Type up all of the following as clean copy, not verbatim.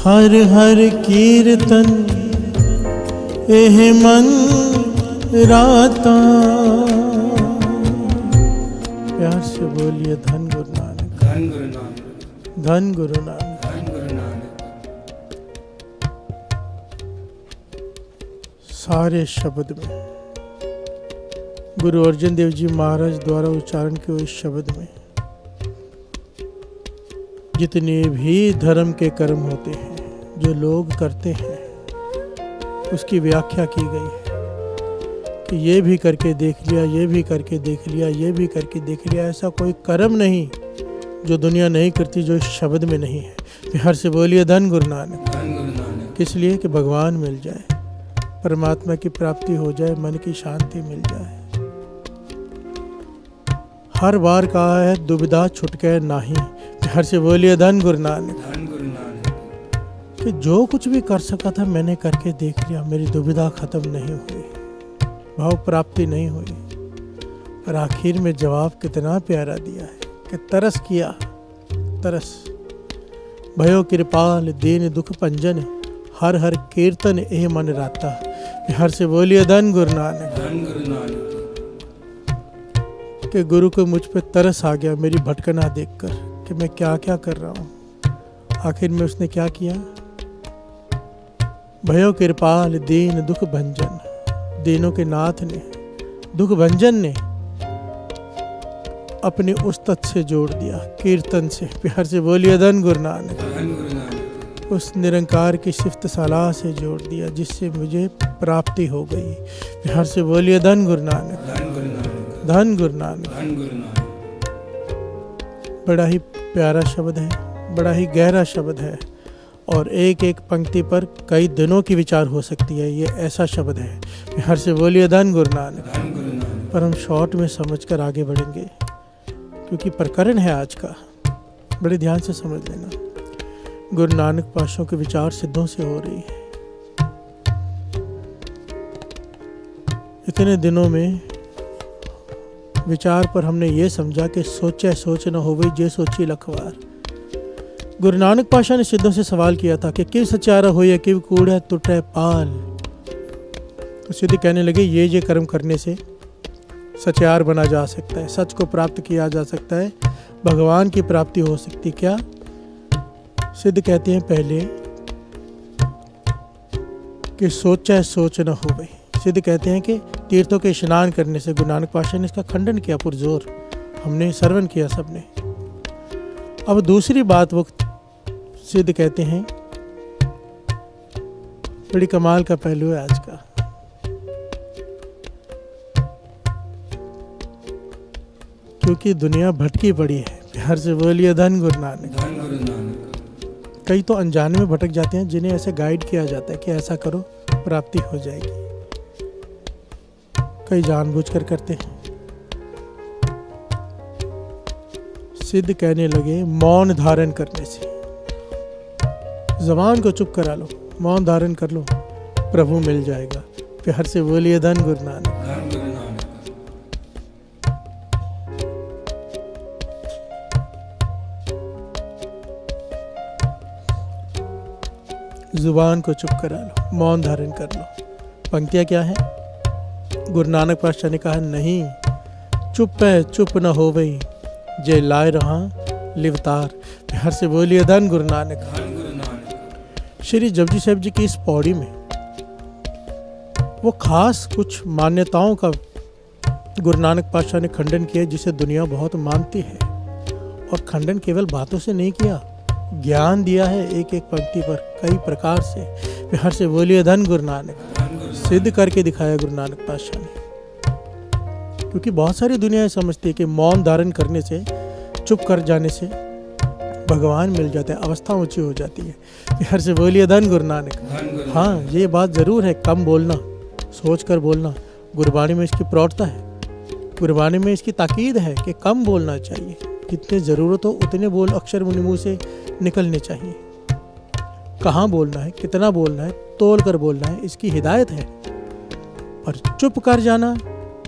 हर हर कीर्तन एह मन राता। प्यार से बोलिए धन गुरु नानक, धन गुरु नानक, धन गुरु नानक। धन गुरु नानक। सारे शब्द में गुरु अर्जन देव जी महाराज द्वारा उच्चारण के हुए शब्द में जितने भी धर्म के कर्म होते हैं जो लोग करते हैं उसकी व्याख्या की गई है कि ये भी करके देख लिया, ये भी करके देख लिया, ये भी करके देख लिया। ऐसा कोई कर्म नहीं जो दुनिया नहीं करती जो इस शब्द में नहीं है। प्यार से बोलिए धन गुरु नानक। धन गुरु नानक। किस लिए? कि भगवान मिल जाए, परमात्मा की प्राप्ति हो जाए, मन की शांति मिल जाए। हर बार कहा है दुविधा छुटके नाही। प्यार से बोलिए धन गुरु नानक। धन गुरु नानक। कि जो कुछ भी कर सका था मैंने करके देख लिया, मेरी दुविधा खत्म नहीं हुई, भाव प्राप्ति नहीं हुई। और आखिर में जवाब कितना प्यारा दिया है कि तरस किया, तरस भयो कृपाल दीन दुख पंजन, हर हर कीर्तन एह मन राता। प्यार से बोलिए धन गुरु नानक। धन गुरु नानक। कि गुरु को मुझ पे तरस आ गया मेरी भटकना देखकर कि मैं क्या क्या कर रहा हूँ। आखिर में उसने क्या किया? भयो कृपाल दीन दुख भंजन, दीनों के नाथ ने, दुख भंजन ने अपने उस्ताद से जोड़ दिया, कीर्तन से। प्यार से बोलिए धन गुरु नानक। धन गुरु नानक। उस निरंकार की सिफ्त सलाह से जोड़ दिया जिससे मुझे प्राप्ति हो गई। प्यार से बोलिए धन गुरु नानक। धन गुरु नानक। धन गुरु नानक। धन गुरु नानक। बड़ा ही प्यारा शब्द है, बड़ा ही गहरा शब्द है और एक एक पंक्ति पर कई दिनों की विचार हो सकती है। ये ऐसा शब्द है। प्यार से बोलिए धन गुरु नानक। धन गुरु नानक। पर हम शॉर्ट में समझकर आगे बढ़ेंगे क्योंकि प्रकरण है आज का, बड़े ध्यान से समझ लेना। गुरु नानक पातशाह के विचार सिद्धों से हो रही है। इतने दिनों में विचार पर हमने ये समझा कि सोचे सोच न होवे जे सोची लखवार। गुरु नानक पातशाह ने सिद्धों से सवाल किया था कि किव सचारा हो या किव कूड़ा टूटे पाल। तो सिद्ध कहने लगे ये कर्म करने से सचार बना जा सकता है, सच को प्राप्त किया जा सकता है, भगवान की प्राप्ति हो सकती। क्या? सिद्ध कहते हैं पहले कि सोचा सोच न हो गई। सिद्ध कहते हैं कि तीर्थों के स्नान करने से, गुरु नानक पातशाह ने इसका खंडन किया पुरजोर, हमने श्रवण किया सबने। अब दूसरी बात वो सिद्ध कहते हैं, बड़ी कमाल का पहलू है आज का। क्योंकि दुनिया भटकी पड़ी है। प्यार से बोलिए धन गुरु नानक। धन गुरु नानक। कई तो अनजाने में भटक जाते हैं जिन्हें ऐसे गाइड किया जाता है कि ऐसा करो प्राप्ति हो जाएगी। कई जानबूझकर करते हैं। सिद्ध कहने लगे मौन धारण करने से, जबान को चुप करा लो, मौन धारण कर लो, प्रभु मिल जाएगा। प्यार से बोलिए धन गुरु नानक। धन गुरु नानक। जुबान को चुप करा लो, मौन धारण कर लो। पंक्तियां क्या है? गुरु नानक पातशाह ने कहा नहीं, चुप है चुप न हो गई जे लाए रहा लिवतार। प्यार से बोलिए धन गुरु नानक। धन गुरु नानक। श्री जपजी साहिब जी की इस पौड़ी में वो खास कुछ मान्यताओं का गुरु नानक पातशाह ने खंडन किया जिसे दुनिया बहुत मानती है। और खंडन केवल बातों से नहीं किया, ज्ञान दिया है एक एक पंक्ति पर कई प्रकार से। प्यार से बोलिए धन गुरु नानक। सिद्ध करके दिखाया गुरु नानक पातशाह ने। क्योंकि बहुत सारी दुनिया समझती है कि मौन धारण करने से, चुप कर जाने से भगवान मिल जाते हैं, अवस्था ऊंची हो जाती है। प्यार से बोलिए धन गुरु नानक। हाँ, ये बात जरूर है, कम बोलना, सोच कर बोलना। गुरबाणी में इसकी प्रौढ़ता है, गुरबाणी में इसकी ताकीद है कि कम बोलना चाहिए, जितने ज़रूरत हो उतने बोल अक्षर मुंह से निकलने चाहिए। कहाँ बोलना है, कितना बोलना है, तोल कर बोलना है, इसकी हिदायत है। और चुप कर जाना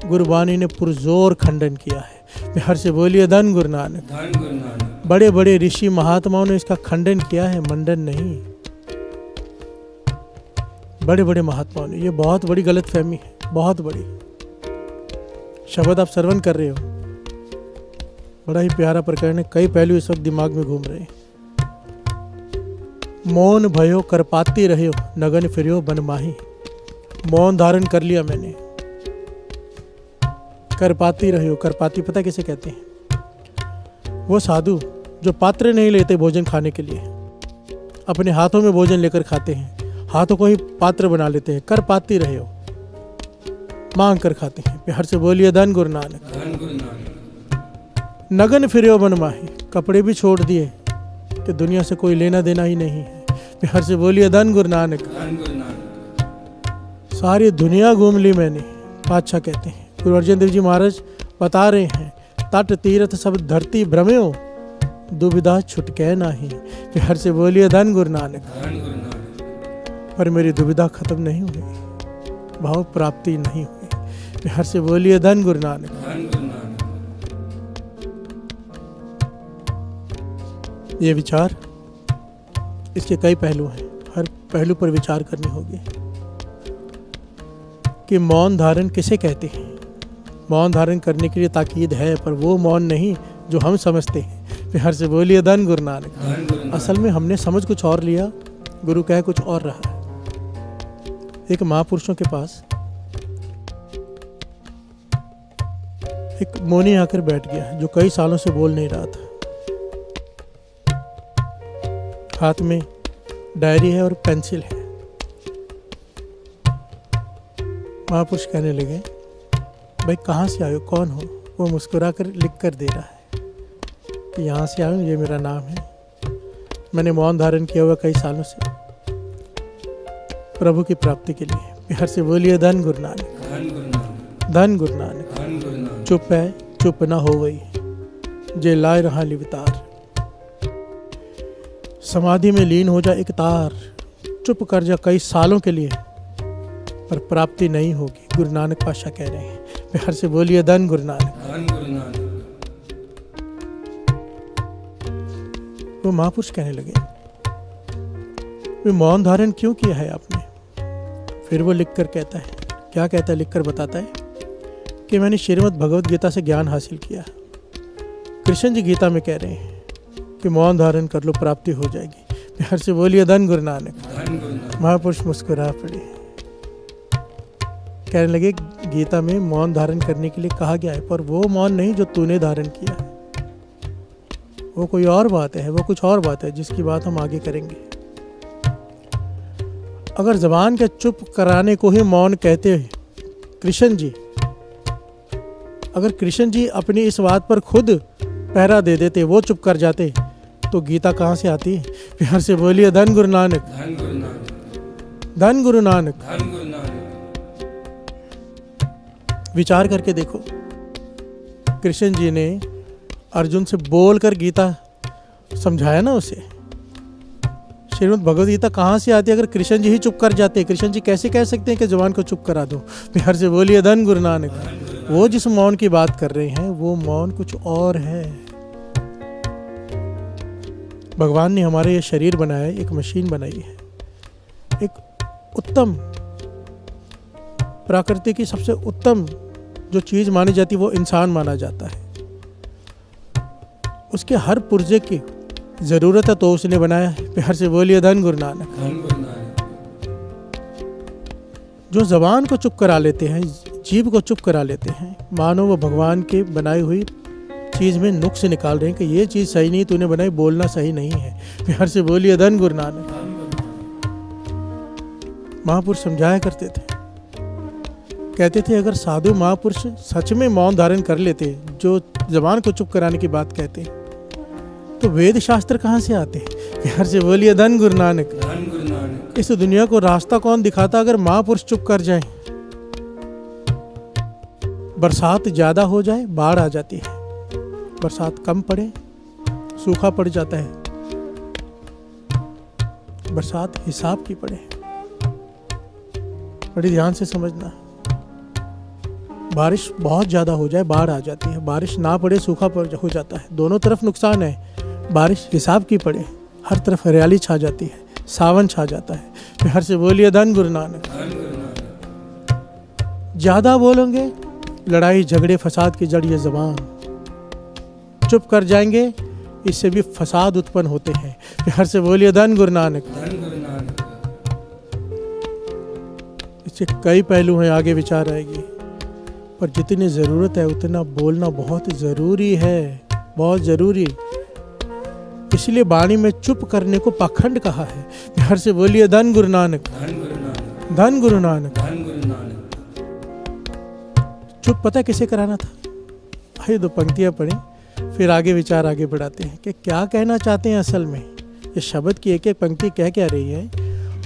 गुरबाणी ने पुरजोर खंडन किया है। प्यार से बोलिए धन गुरु नानक। धन गुरु नानक। बड़े बड़े ऋषि महात्माओं ने इसका खंडन किया है, मंडन नहीं। बड़े बड़े महात्माओं ने, ये बहुत बड़ी गलतफहमी है, बहुत बड़ी। शब्द आप श्रवण कर रहे हो, बड़ा ही प्यारा प्रकरण है, कई पहलू इस वक्त दिमाग में घूम रहे हैं। मौन भयो करपाती रहो, नगन फिरियो बन माही। मौन धारण कर लिया मैंने। करपाती रहो, करपाती पता किसे कहते हैं? वो साधु जो पात्र नहीं लेते भोजन खाने के लिए, अपने हाथों में भोजन लेकर खाते हैं, हाथों को ही पात्र बना लेते हैं। करपाती रहो, मांग कर खाते हैं। प्यार से बोलिए धन गुरु नानक। धन गुरु नानक। नगन फिरियो बन माही, कपड़े भी छोड़ दिए कि दुनिया से कोई लेना देना ही नहीं है। प्यार से बोलिए धन गुरु नानक। धन गुरु नानक। सारी दुनिया घूम ली मैंने, बादशाह कहते हैं। गुरु अर्जन देव जी महाराज बता रहे हैं, तट तीर्थ सब धरती भ्रम्यो, दुविधा छुटके नाही। प्यार से बोलिए धन गुरु नानक। धन गुरु नानक। पर मेरी दुविधा खत्म नहीं हुई, भाव प्राप्ति नहीं हुई। प्यार से बोलिए धन गुरु नानक। धन गुरु नानक। ये विचार, इसके कई पहलू हैं, हर पहलू पर विचार करनी होगी कि मौन धारण किसे कहते हैं। मौन धारण करने के लिए ताकीद है, पर वो मौन नहीं जो हम समझते हैं। प्यार से बोलिए धन गुरु नानक। धन गुरु नानक। असल में हमने समझ कुछ और लिया, गुरु कह कुछ और रहा है। एक महापुरुषों के पास एक मुनि आकर बैठ गया जो कई सालों से बोल नहीं रहा था। हाथ में डायरी है और पेंसिल है। महापुरुष कहने लगे, भाई कहाँ से आए हो, कौन हो? वो मुस्कुरा कर लिख कर दे रहा है कि यहाँ से आया हूँ, ये मेरा नाम है, मैंने मौन धारण किया हुआ कई सालों से प्रभु की प्राप्ति के लिए। प्यार से बोलिए धन गुरु नानक। धन गुरु नानक। धन गुरु नानक। धन गुरु नानक। चुप है चुप ना हो गई, जे लाए रहा लिवतार। समाधि में लीन हो जा एक तार, चुप कर जा कई सालों के लिए, पर प्राप्ति नहीं होगी। गुरु नानक पातशाह कह रहे हैं। प्यार से बोलिए धन गुरु नानक। धन गुरु नानक। वो महापुरुष कहने लगे, वे मौन धारण क्यों किया है आपने? फिर वो लिखकर कहता है, क्या कहता है, लिखकर बताता है कि मैंने श्रीमद् भगवद गीता से ज्ञान हासिल किया। कृष्ण जी गीता में कह रहे हैं कि मौन धारण कर लो, प्राप्ति हो जाएगी। प्यार से बोलिए धन गुरु नानक। धन गुरु नानक। महापुरुष मुस्कुरा पड़े, कहने लगे, गीता में मौन धारण करने के लिए कहा गया है, पर वो मौन नहीं जो तूने धारण किया है। वो कोई और बात है, वो कुछ और बात है जिसकी बात हम आगे करेंगे। अगर जबान के चुप कराने को ही मौन कहते हैं कृष्ण जी, अगर कृष्ण जी अपनी इस बात पर खुद पहरा दे देते, वो चुप कर जाते, तो गीता कहाँ से आती है? प्यार से बोलिए धन गुरु नानक। धन गुरु नानक। धन गुरु नानक। धन गुरु नानक। विचार करके देखो, कृष्ण जी ने अर्जुन से बोलकर गीता समझाया ना उसे। श्रीमद् भगवद गीता कहाँ से आती है अगर कृष्ण जी ही चुप कर जाते? कृष्ण जी कैसे कह सकते हैं कि जवान को चुप करा दो? प्यार से बोलिए धन गुरु नानक। वो जिस मौन की बात कर रहे हैं वो मौन कुछ और है। भगवान ने हमारे ये शरीर बनाया, एक मशीन बनाई है, एक उत्तम प्रकृति की सबसे उत्तम जो चीज मानी जाती है वो इंसान माना जाता है। उसके हर पुर्जे की जरूरत है तो उसने बनाया है। प्यार से बोलिए धन गुरु नानक। धन गुरु नानक। जो जबान को चुप करा लेते हैं, जीभ को चुप करा लेते हैं, मानो वो भगवान के बनाई हुई चीज में नुक्स निकाल रहे हैं कि ये चीज सही नहीं तूने बनाई, बोलना सही नहीं है। प्यार से बोलिए धन गुरु नानक। महापुरुष समझाया करते थे, कहते थे अगर साधु महापुरुष सच में मौन धारण कर लेते, जो जबान को चुप कराने की बात कहते, तो वेद शास्त्र कहाँ से आते? प्यार से बोलिए धन गुरु नानक। धन गुरु नानक। इस दुनिया को रास्ता कौन दिखाता अगर महापुरुष चुप कर जाए? बरसात ज्यादा हो जाए, बाढ़ आ जाती है, बरसात कम पड़े, सूखा पड़ जाता है। बरसात हिसाब की पड़े, बड़ी ध्यान से समझना। बारिश बहुत ज्यादा हो जाए, बाढ़ आ जाती है, बारिश ना पड़े, सूखा हो जाता है। दोनों तरफ नुकसान है। बारिश हिसाब की पड़े, हर तरफ हरियाली छा जाती है, सावन छा जाता है। प्यार से बोलिए धन गुरु नानक। धन गुरु नानक। ज़्यादा बोलोगे लड़ाई झगड़े फसाद की जड़ ये ज़बान, चुप कर जाएंगे इससे भी फसाद उत्पन्न होते हैं। प्यार से बोलिए धन गुरु नानक। धन गुरु नानक। इससे कई पहलू हैं, आगे विचार आएगी, पर जितनी ज़रूरत है उतना बोलना बहुत ज़रूरी है, बहुत ज़रूरी। इसलिए वाणी में चुप करने को पाखंड कहा है। प्यार से बोलिए धन गुरु नानक। धन गुरु नानक। धन गुरु नानक। धन गुरु नानक। चुप पता किसे कराना था? आइए 2 पंक्तियाँ पढ़ें, फिर आगे विचार आगे बढ़ाते हैं कि क्या कहना चाहते हैं असल में। ये शब्द की एक एक पंक्ति कह क्या रही है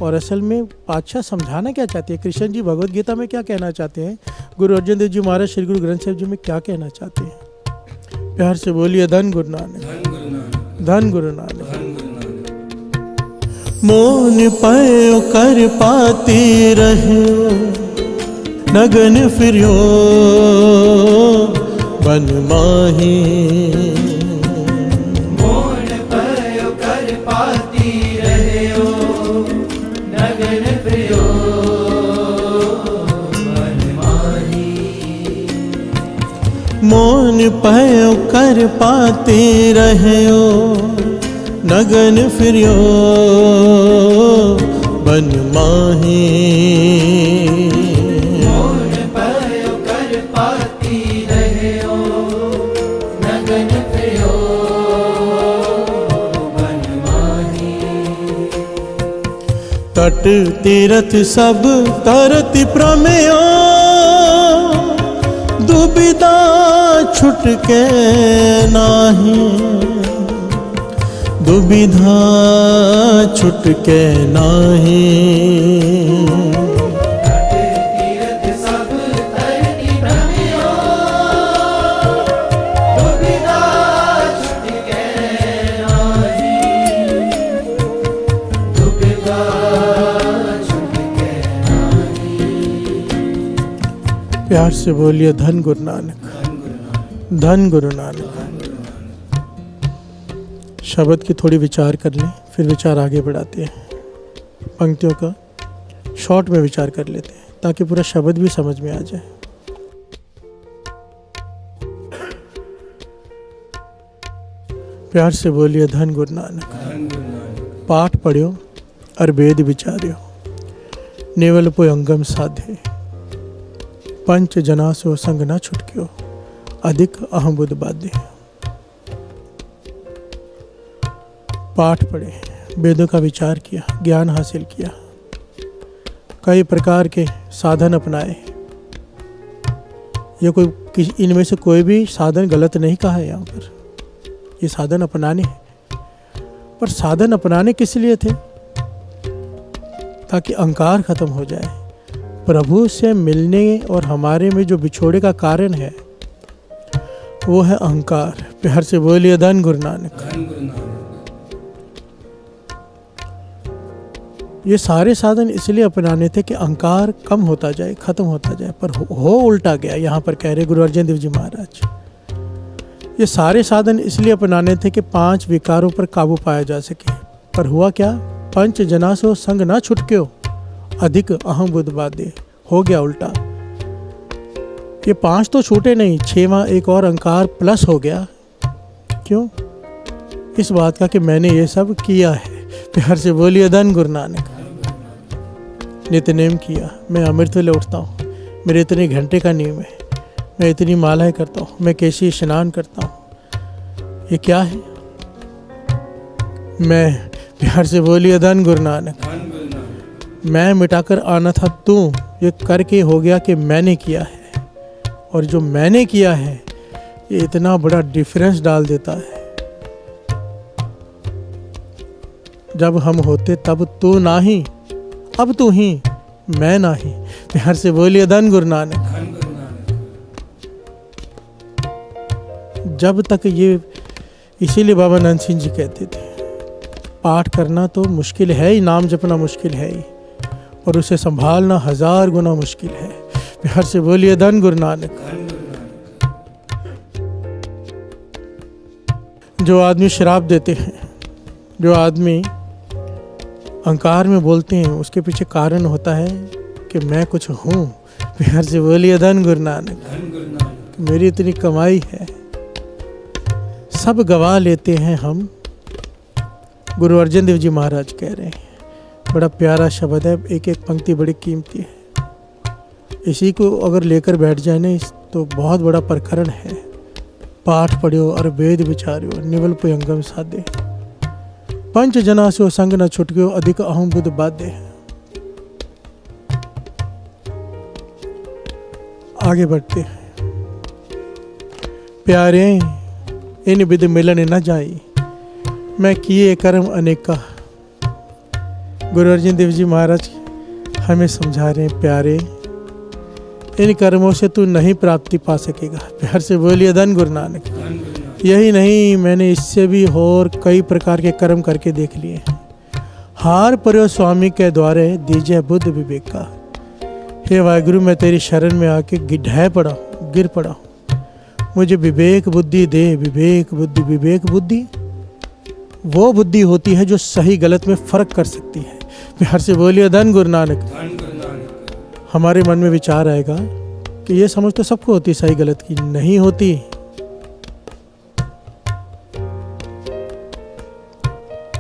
और असल में पातशाह समझाना क्या चाहते हैं, कृष्ण जी भगवद गीता में क्या कहना चाहते हैं, गुरु अर्जन देव जी महाराज श्री गुरु ग्रंथ साहिब जी में क्या कहना चाहते हैं। प्यार से बोलिए धन गुरु नानक। धन गुरु नानक। धन गुरु नानक। धन गुरु नानक। मोन पयो कर पाती रहो, नगन फिर्यो बन माही। मोन पयो कर पाती रहो, नगन प्रियो बन माही। मोन पयो कर पाती रहो, नगन फिर्यो बन माही। मोन पयो कर पाती रहो, नगन प्रियो बन माही। तट तीरथ सब तरति प्रमेयो, दुविधा छुटके नाही। दुविधा छुटके नाही। तीरथ सब तरति प्रमेयो, दुविधा छुटके नाही। दुविधा छुटके नाही। प्यार से बोलिए धन गुरु नानक। धन गुरु नानक। शब्द की थोड़ी विचार कर लें, फिर विचार आगे बढ़ाते हैं। पंक्तियों का शॉर्ट में विचार कर लेते हैं ताकि पूरा शब्द भी समझ में आ जाए। प्यार से बोलिए धन गुरु नानक। धन गुरु नानक। पाठ पढ़ियो और वेद विचार्यो, नेवल पोय अंगम साधे। पंच जना सो संग न छुटक्यो, अधिक अहम बुध बाध्य। पाठ पढ़े, वेदों का विचार किया, ज्ञान हासिल किया, कई प्रकार के साधन अपनाए। ये कोई इनमें से कोई भी साधन गलत नहीं कहा है यहाँ पर, ये साधन अपनाने हैं। पर साधन अपनाने किस लिए थे? ताकि अहंकार खत्म हो जाए। प्रभु से मिलने और हमारे में जो बिछोड़े का कारण है वो है अहंकार। प्यार से बोलिए धन गुरु नानक। धन गुरु नानक। ये सारे साधन इसलिए अपनाने थे कि अहंकार कम होता जाए, खत्म होता जाए, पर हो उल्टा गया। यहाँ पर कह रहे गुरु अर्जन देव जी महाराज, ये सारे साधन इसलिए अपनाने थे कि 5 विकारों पर काबू पाया जा सके। पर हुआ क्या? पंच जना सो संग ना छुटक्यो, अधिक अहम बुध बाध्य। हो गया उल्टा। ये 5 तो छूटे नहीं, 6वां एक और अहंकार प्लस हो गया। क्यों? इस बात का कि मैंने ये सब किया है। प्यार से बोलिए धन गुरु नानक। नित्यनेम किया, मैं अमृत वेले उठता हूँ, मेरे इतने घंटे का नियम है, मैं इतनी मालाएं करता हूँ, मैं केशी स्नान करता हूँ। ये क्या है? मैं। प्यार से बोलिए धन गुरु नानक। धन गुरु नानक। मैं मिटाकर आना था तू, ये करके हो गया कि मैंने किया है। और जो मैंने किया है ये इतना बड़ा डिफरेंस डाल देता है। जब हम होते तब तू नाही, अब तू ही, मैं नाही। प्यार से बोलिए धन गुरु नानक। धन गुरु नानक। जब तक ये, इसीलिए बाबा नंद सिंह जी कहते थे पाठ करना तो मुश्किल है ही, नाम जपना मुश्किल है ही, और उसे संभालना 1000 गुना मुश्किल है। प्यार से बोलिए धन गुरु नानक। धन गुरु नानक। जो आदमी शराब देते हैं, जो आदमी अहंकार में बोलते हैं, उसके पीछे कारण होता है कि मैं कुछ हूँ। प्यार से बोलिए धन गुरु नानक, धन गुरु नानक, मेरी इतनी कमाई है, सब गवा लेते हैं हम। गुरु अर्जन देव जी महाराज कह रहे हैं, बड़ा प्यारा शब्द है, एक एक पंक्ति बड़ी कीमती है। इसी को अगर लेकर बैठ जाए ना तो बहुत बड़ा प्रकरण है। पाठ पढ़ियो और वेद विचारियो, निवल पुयंगम साधे, पंच जना से संग न छुटक्यो, अधिक अहम बुद्ध बाधे। आगे बढ़ते हैं। प्यारे इन विध मिलन न जाई, मैं किए कर्म अनेका। गुरु अर्जन देव जी महाराज हमें समझा रहे हैं, प्यारे इन कर्मों से तू नहीं प्राप्ति पा सकेगा। प्यार से बोलिए धन गुरु नानक। धन गुरु नानक, यही नहीं, मैंने इससे भी और कई प्रकार के कर्म करके देख लिए हैं। हार पर्यो स्वामी के द्वारे दीजिए बुद्ध विवेक का। हे वाहिगुरु, मैं तेरी शरण में आके ढह पड़ा हूँ, गिर पड़ा हूँ, मुझे विवेक बुद्धि दे। विवेक बुद्धि, विवेक बुद्धि वो बुद्धि होती है जो सही गलत में फर्क कर सकती है। प्यार से बोलिए धन गुरु नानक। धन गुरु नानक, हमारे मन में विचार आएगा कि ये समझ तो सबको होती, सही गलत की नहीं होती।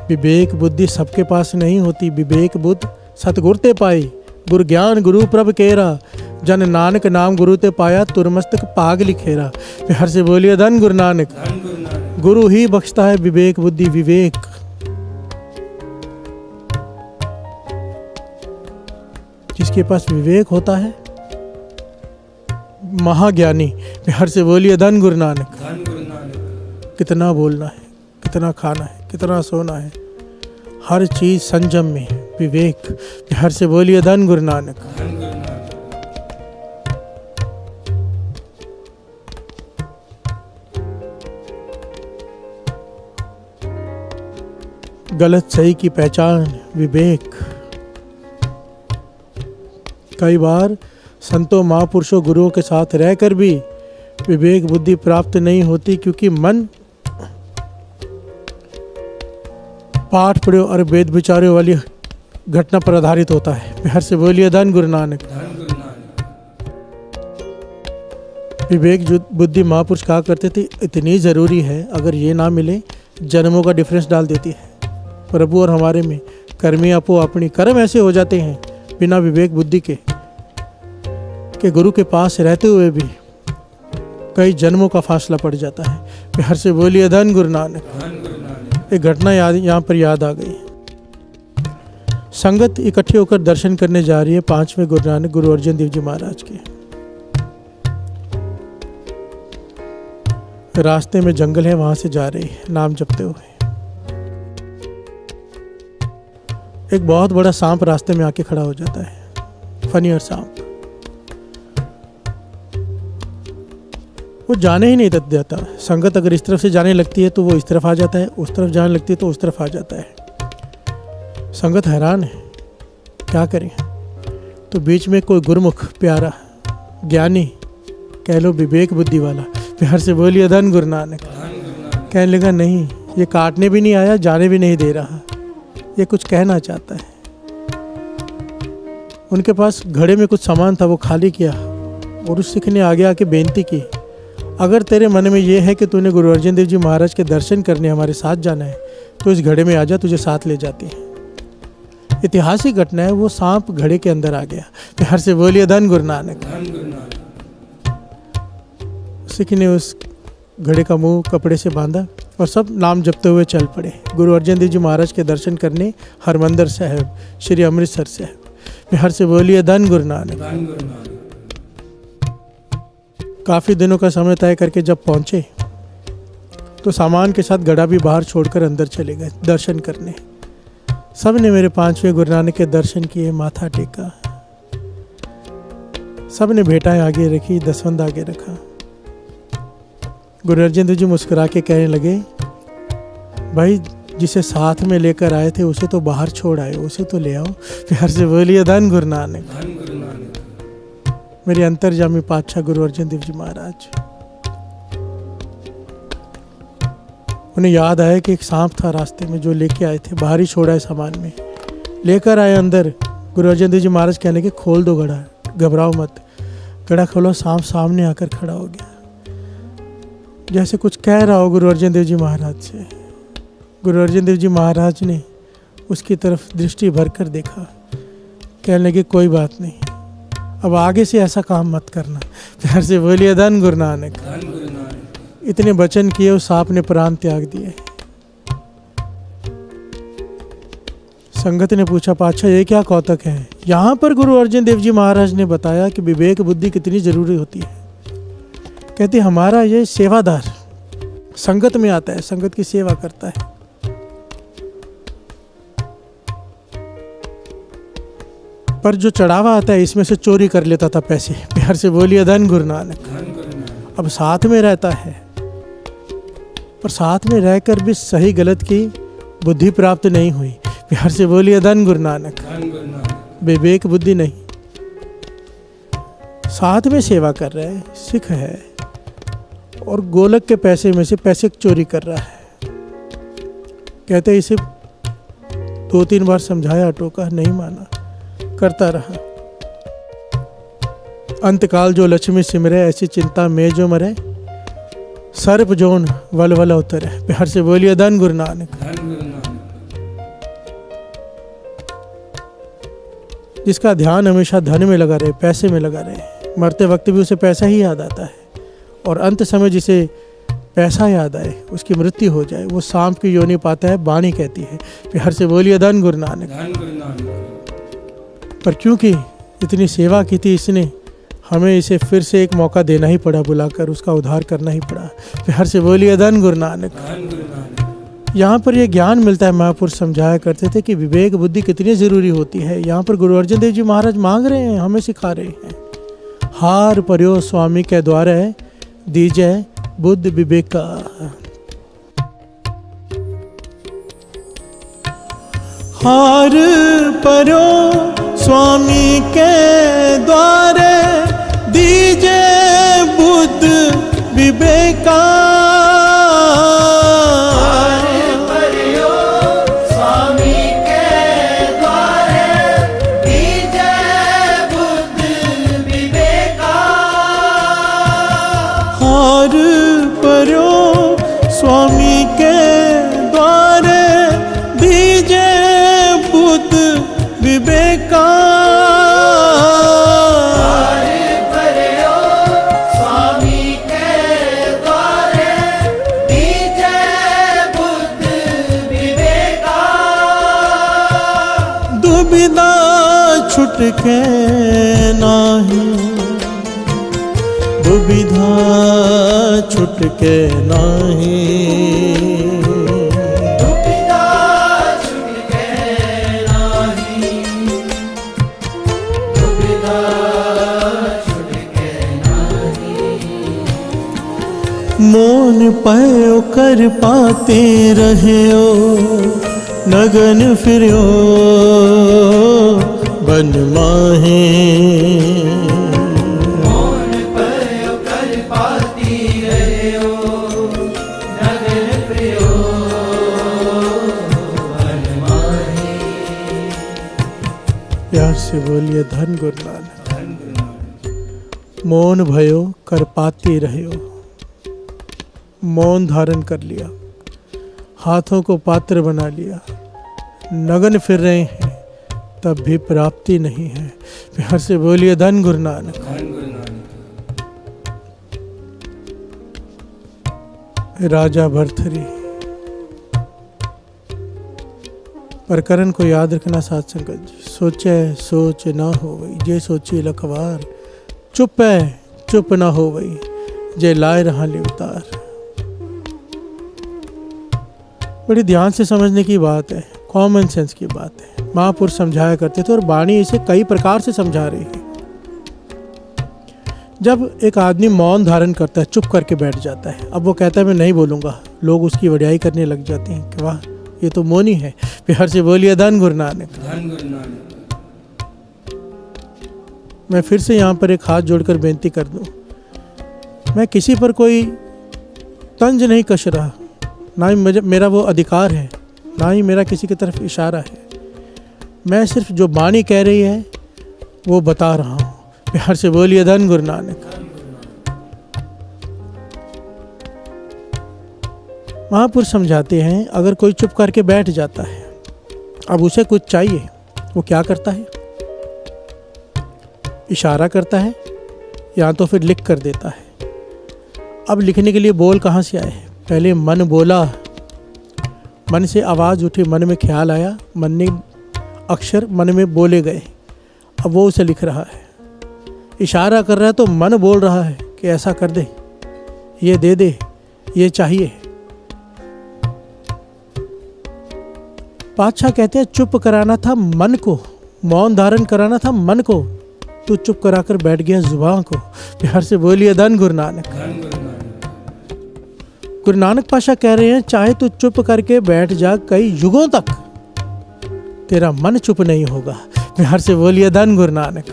विवेक बुद्धि सबके पास नहीं होती। विवेक बुद्ध सतगुर ते पाई, गुर ज्ञान गुरु प्रभ केरा, जन नानक नाम गुरु ते पाया, तुरमस्तक पाग लिखेरा। प्यार से बोलिए धन गुरु नानक। धन गुरु नानक, गुरु ही बख्शता है विवेक बुद्धि। विवेक जिसके पास विवेक होता है, महाज्ञानी। प्यार से बोलिए धन गुरु नानक। धन गुरु नानक, कितना बोलना है, कितना खाना है, कितना सोना है, हर चीज संयम में है। विवेक। प्यार से बोलिए धन गुरु नानक। धन गुरु नानक, गलत सही की पहचान, विवेक। कई बार संतों महापुरुषों गुरुओं के साथ रहकर भी विवेक बुद्धि प्राप्त नहीं होती, क्योंकि मन पाठ पढ़ो और वेद विचारों वाली घटना पर आधारित होता है। प्यार से बोलिए धन गुरु नानक। धन गुरु नानक, विवेक बुद्धि महापुरुष कहा करते थे, इतनी ज़रूरी है, अगर ये ना मिले जन्मों का डिफरेंस डाल देती है। प्रभु और हमारे में कर्मी अपो अपनी, कर्म ऐसे हो जाते हैं बिना विवेक बुद्धि के गुरु के पास रहते हुए भी कई जन्मों का फासला पड़ जाता है। प्यार से बोलिए धन गुरु नानक। धन गुरु नानक, एक घटना यहाँ पर याद आ गई। संगत इकट्ठी होकर दर्शन करने जा रही है 5वें गुरु नानक गुरु अर्जन देव जी महाराज के। रास्ते में जंगल है, वहां से जा रही है नाम जपते हुए। एक बहुत बड़ा सांप रास्ते में आके खड़ा हो जाता है, फनियर सांप। वो जाने ही नहीं देता। संगत अगर इस तरफ से जाने लगती है तो वो इस तरफ आ जाता है, उस तरफ जाने लगती है तो उस तरफ आ जाता है। संगत हैरान है, क्या करें। तो बीच में कोई गुरुमुख प्यारा ज्ञानी, कह लो विवेक बुद्धि वाला, प्यार से बोलिए धन गुरु नानक। धन गुरु नानक, कहने लगा, नहीं, ये काटने भी नहीं आया, जाने भी नहीं दे रहा, ये कुछ कहना चाहता है। उनके पास घड़े में कुछ सामान था, वो खाली किया और उस सिख ने आगे आके बेनती की, अगर तेरे मन में ये है कि तूने गुरु अर्जन देव जी महाराज के दर्शन करने हमारे साथ जाना है तो इस घड़े में आ जा, तुझे साथ ले जाते हैं। ऐतिहासिक घटना है। वो सांप घड़े के अंदर आ गया। प्यार से बोलिए धन गुरु नानक। धन गुरु नानक, सिख ने उस घड़े का मुंह कपड़े से बांधा और सब नाम जपते हुए चल पड़े गुरु अर्जन देव जी महाराज के दर्शन करने हरमंदिर साहिब, श्री अमृतसर साहिब। प्यार से बोलिए धन गुरु नानक। धन गुरु नानक, काफ़ी दिनों का समय तय करके जब पहुँचे तो सामान के साथ घड़ा भी बाहर छोड़कर अंदर चले गए दर्शन करने। सब ने मेरे 5वें गुरु नानक के दर्शन किए, माथा टेका, सब ने भेंटाएं आगे रखी, दसवंध आगे रखा। गुरु अर्जन देव जी मुस्कुरा के कहने लगे, भाई जिसे साथ में लेकर आए थे उसे तो बाहर छोड़ आए, उसे तो ले आओ। प्यार से बोलिए धन गुरु नानक। धन गुरु नानक, मेरे अंतर्जामी पातशाह गुरु अर्जन देव जी महाराज। उन्हें याद आया कि एक सांप था रास्ते में जो लेके आए थे, बाहर ही छोड़ा है सामान में। लेकर आए अंदर। गुरु अर्जन देव जी महाराज कहने के खोल दो गड़ा, घबराओ मत। गड़ा खोलो, सांप सामने आकर खड़ा हो गया, जैसे कुछ कह रहा हो गुरु अर्जन देव जी महाराज से। गुरु अर्जन देव जी महाराज ने उसकी तरफ दृष्टि भरकर देखा, कहने लगे कोई बात नहीं, अब आगे से ऐसा काम मत करना। प्यार से बोलिए धन गुरु नानक। धन गुरु नानक। इतने वचन किए, उस सांप ने प्राण त्याग दिए। संगत ने पूछा, पाछा ये क्या कौतक है? यहाँ पर गुरु अर्जन देव जी महाराज ने बताया कि विवेक बुद्धि कितनी जरूरी होती है। कहते हमारा ये सेवादार संगत में आता है, संगत की सेवा करता है। पर जो चढ़ावा आता है इसमें से चोरी कर लेता था पैसे। प्यार से बोलिए धन गुरु नानक। धन गुरु नानक। अब साथ में रहता है, पर साथ में रहकर भी सही गलत की बुद्धि प्राप्त नहीं हुई। प्यार से बोलिए धन गुरु नानक। धन गुरु नानक। विवेक बुद्धि नहीं, साथ में सेवा कर रहा है, सिख है, और गोलक के पैसे में से पैसे चोरी कर रहा है। कहते इसे 2-3 बार समझाया, टोका, नहीं माना, करता रहा। अंतकाल जो लक्ष्मी सिमरे, ऐसी चिंता में जो मरे, सर्प जोन वल वल उतरे। प्यार से बोलिए धन गुरु नानक। धन गुरु नानक। जिसका ध्यान हमेशा धन में लगा रहे, पैसे में लगा रहे, मरते वक्त भी उसे पैसा ही याद आता है, और अंत समय जिसे पैसा याद आए, उसकी मृत्यु हो जाए, वो सांप की योनि पाता है, वाणी कहती है। प्यार से बोलिए धन गुरु नानक। धन गुरु नानक। पर क्योंकि इतनी सेवा की थी इसने, हमें इसे फिर से एक मौका देना ही पड़ा, बुलाकर उसका उद्धार करना ही पड़ा। प्यार से बोलिए धन गुरु नानक। धन गुरु नानक। यहाँ पर यह ज्ञान मिलता है। महापुरुष समझाया करते थे कि विवेक बुद्धि कितनी जरूरी होती है। यहाँ पर गुरु अर्जन देव जी महाराज मांग रहे हैं, हमें सिखा रहे हैं। हार पर्यो स्वामी के द्वारा दीजय बुद्ध विवेका। हार पर्यो स्वामी के द्वारे दीजय बुद्ध विवेका। हार पर्यो स्वामी के द्वारे दीजे बुद्ध विवेका। हार पर्यो स्वामी के द्वारे दीजे बुद्ध विवेका। दुविधा छुटके नाही, दुविधा छुटके नाही, दुविधा छुटके नाही, दुविधा छुटके नाही। मोन पयो कर पाते रहो, नगन फिरो बन माहे। प्यार से बोलिए धन गुरु नानक। धन गुरु नानक। मौन भयो कर पाती रहो। मौन धारण कर लिया, हाथों को पात्र बना लिया, नगन फिर रहे हैं, तब भी प्राप्ति नहीं है। प्यार से बोलिए धन गुरु नानक। धन गुरु नानक। राजा भरथरी। प्रकरण को याद रखना साथ संगत जी। सोचे सोच ना हो वही, जे सोची लखवार। चुप है चुप ना हो वही, जे लाए रहा लिवतार। बड़ी ध्यान से समझने की बात है, कॉमन सेंस की बात है। महापुरुष समझाया करते थे और वाणी इसे कई प्रकार से समझा रही है। जब एक आदमी मौन धारण करता है, चुप करके बैठ जाता है, अब वो कहता है मैं नहीं बोलूंगा, लोग उसकी वड्याई करने लग जाते हैं कि वाह ये तो मौनी है। प्यार से बोलिए धन गुरु नानक। धन गुरु नानक। मैं फिर से यहाँ पर एक हाथ जोड़कर बेनती कर दूं, मैं किसी पर कोई तंज नहीं कस रहा, ना ही मेरा वो अधिकार है, ना ही मेरा किसी की तरफ इशारा है। मैं सिर्फ जो बाणी कह रही है वो बता रहा हूँ। प्यार से बोलिए धन गुरु नानक। महापुरुष समझाते हैं, अगर कोई चुप करके बैठ जाता है, अब उसे कुछ चाहिए, वो क्या करता है? इशारा करता है या तो फिर लिख कर देता है। अब लिखने के लिए बोल कहाँ से आए? पहले मन बोला, मन से आवाज़ उठी, मन में ख्याल आया, मन ने अक्षर मन में बोले गए, अब वो उसे लिख रहा है। इशारा कर रहा है तो मन बोल रहा है कि ऐसा कर दे, ये दे दे, ये चाहिए। पातशाह कहते हैं चुप कराना था मन को, मौन धारण कराना था मन को, तू चुप कराकर बैठ गया जुबान को। प्यार से बोलिए धन गुरु नानक। गुरु नानक पातशाह कह रहे हैं, चाहे तू चुप करके बैठ जा कई युगों तक, तेरा मन चुप नहीं होगा। प्यार से बोलिए धन गुरु नानक।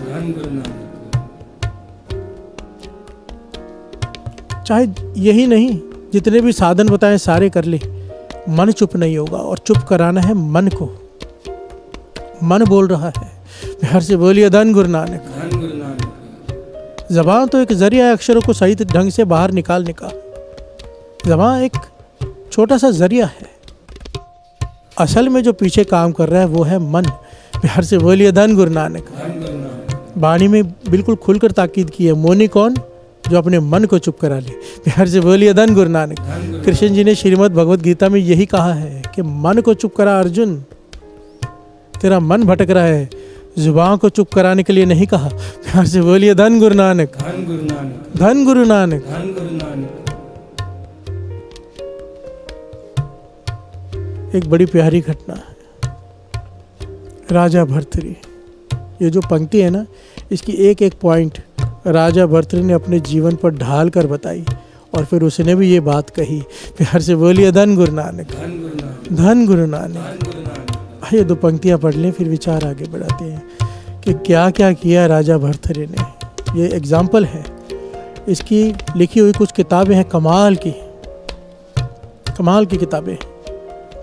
चाहे यही नहीं, जितने भी साधन बताए सारे कर ले, मन चुप नहीं होगा। और चुप कराना है मन को, मन बोल रहा है। प्यार से बोलिए धन गुरु नानक। ज़बान तो एक जरिया है अक्षरों को सही ढंग से बाहर निकालने का। ज़बान एक छोटा सा जरिया है, असल में जो पीछे काम कर रहा है वो है मन। प्यार से बोलिए धन गुरु नानक। वाणी में बिल्कुल खुलकर ताकीद की है, मौनी कौन? जो अपने मन को चुप करा ले। प्यार से बोलिए धन गुरु नानक। कृष्ण जी ने श्रीमद् भगवत गीता में यही कहा है कि मन को चुप करा अर्जुन, तेरा मन भटक रहा है। जुबान को चुप कराने के लिए नहीं कहा। प्यार से बोलिए धन गुरु नानक। धन गुरु नानक। एक बड़ी प्यारी घटना है, राजा भर्तृहरि। ये जो पंक्ति है ना, इसकी एक एक पॉइंट राजा भर्तृहरि ने अपने जीवन पर ढाल कर बताई और फिर उसने भी ये बात कही। प्यार से बोलिए धन गुरु नानक। धन गुरु नानक। आइए दो पंक्तियाँ पढ़ लें, फिर विचार आगे बढ़ाते हैं कि क्या क्या किया राजा भर्तृहरि ने। ये एग्जाम्पल है, इसकी लिखी हुई कुछ किताबें हैं कमाल की, कमाल की किताबें।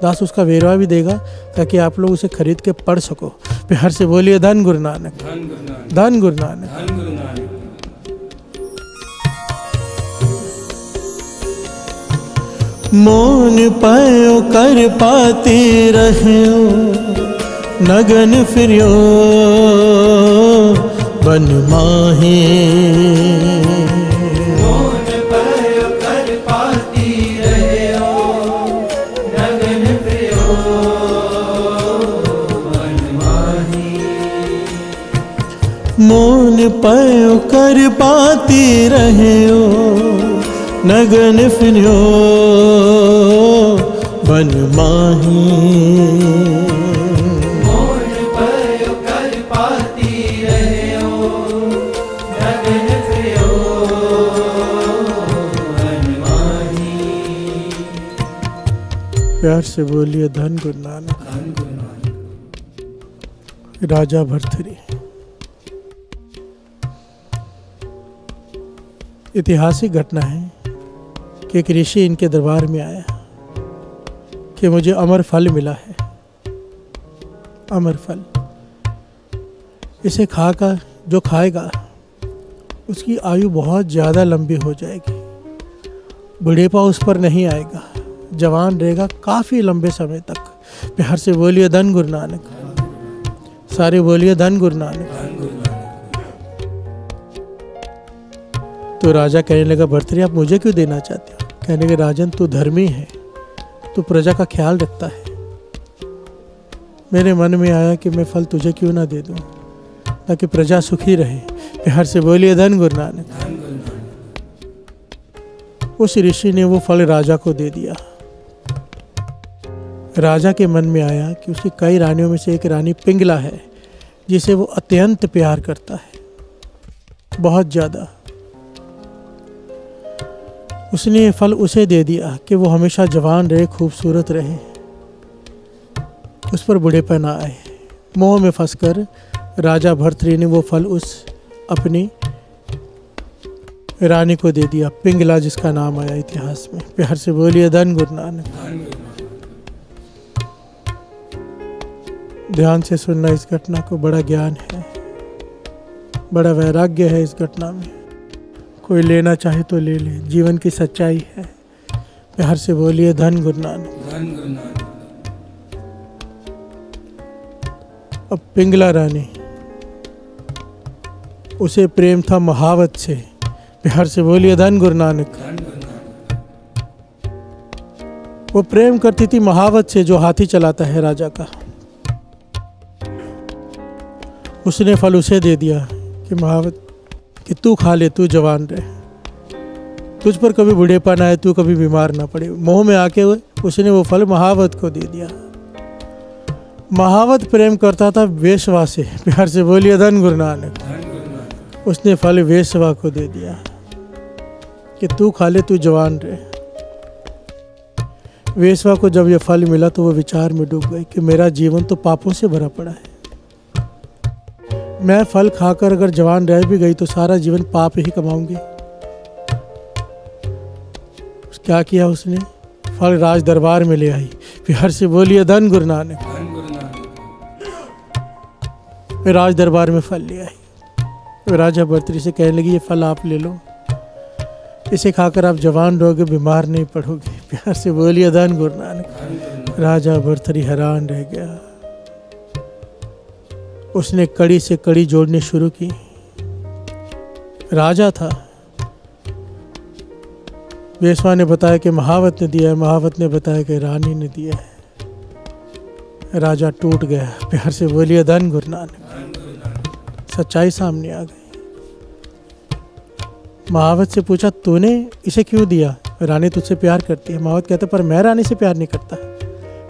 दास उसका वेरवा भी देगा ताकि आप लोग उसे खरीद के पढ़ सको। प्यार से बोलिए धन गुरु नानक। धन गुरु नानक। मौन पायो कर पाते रहो, नगन फिरियो बन माहे। मौन पायो कर पाती रहो, नगन फिरियो बन माहे। मौन पायो कर पाते रहो, नगन फिरियो बन माही। मौन पायो कर पाती रहो, नगन फिरियो बन माही। प्यार से बोलिए धन गुरु नानक। राजा भर्तृहरि ऐतिहासिक घटना है कि एक ऋषि इनके दरबार में आया कि मुझे अमर फल मिला है, अमर फल। इसे खाकर जो खाएगा उसकी आयु बहुत ज़्यादा लंबी हो जाएगी, बुढ़ेपा उस पर नहीं आएगा, जवान रहेगा काफ़ी लंबे समय तक। प्यार से बोलिए धन गुरु नानक। सारे बोलिए धन गुरु नानक। तो राजा कहने लगा, भर्तृहरि आप मुझे क्यों देना चाहते हो? कहने लगे, राजन तू धर्मी है, तू प्रजा का ख्याल रखता है। मेरे मन में आया कि मैं फल तुझे क्यों ना दे दूं ताकि प्रजा सुखी रहे। प्यार से बोलिए धन गुरु नानक। उस ऋषि ने वो फल राजा को दे दिया। राजा के मन में आया कि उसकी कई रानियों में से एक रानी पिंगला है जिसे वो अत्यंत प्यार करता है, बहुत ज़्यादा। उसने ये फल उसे दे दिया कि वो हमेशा जवान रहे, खूबसूरत रहे, उस पर बुढ़ेपन ना आए। मोह में फंसकर राजा भर्तृहरि ने वो फल उस अपनी रानी को दे दिया, पिंगला जिसका नाम आया इतिहास में। प्यार से बोलिए धन गुरु नानक। ध्यान से सुनना इस घटना को, बड़ा ज्ञान है, बड़ा वैराग्य है इस घटना में। कोई लेना चाहे तो ले ले, जीवन की सच्चाई है। प्यार से बोलिए धन गुरु नानक। धन गुरु नानक। अब पिंगला रानी, उसे प्रेम था महावत से। प्यार से बोलिए धन गुरु नानक। धन गुरु नानक। वो प्रेम करती थी महावत से, जो हाथी चलाता है राजा का। उसने फल उसे दे दिया कि महावत, कि तू खा ले, तू जवान रहे, तुझ पर कभी बुढ़ेपा ना आए, तू कभी बीमार ना पड़े। मोह में आके उसने वो फल महावत को दे दिया। महावत प्रेम करता था वेश्वा से। प्यार से बोलिए धन गुरु नानक। धन गुरु नानक। उसने फल वेश्वा को दे दिया कि तू खा ले, तू जवान रहे। वेश्वा को जब ये फल मिला तो वो विचार में डूब गई कि मेरा जीवन तो पापों से भरा पड़ा है। मैं फल खाकर अगर जवान रह भी गई तो सारा जीवन पाप ही कमाऊंगी। क्या किया उसने? फल राज दरबार में ले आई। प्यार से बोलिए धन गुरु नानक। धन गुरु नानक। राज दरबार में फल ले आई। राजा भर्तृहरि से कहने लगी, ये फल आप ले लो, इसे खाकर आप जवान रहोगे, बीमार नहीं पड़ोगे। प्यार से बोलिए धन गुरु नानक। राजा भर्तृहरि हैरान रह गया। उसने कड़ी से कड़ी जोड़नी शुरू की। राजा था, वेश्वा ने बताया कि महावत ने दिया है, महावत ने बताया कि रानी ने दिया है। राजा टूट गया। प्यार से बोलिए धन गुरु नानक। सच्चाई सामने आ गई। महावत से पूछा, तूने इसे क्यों दिया? रानी तुझसे प्यार करती है। महावत कहता, पर मैं रानी से प्यार नहीं करता,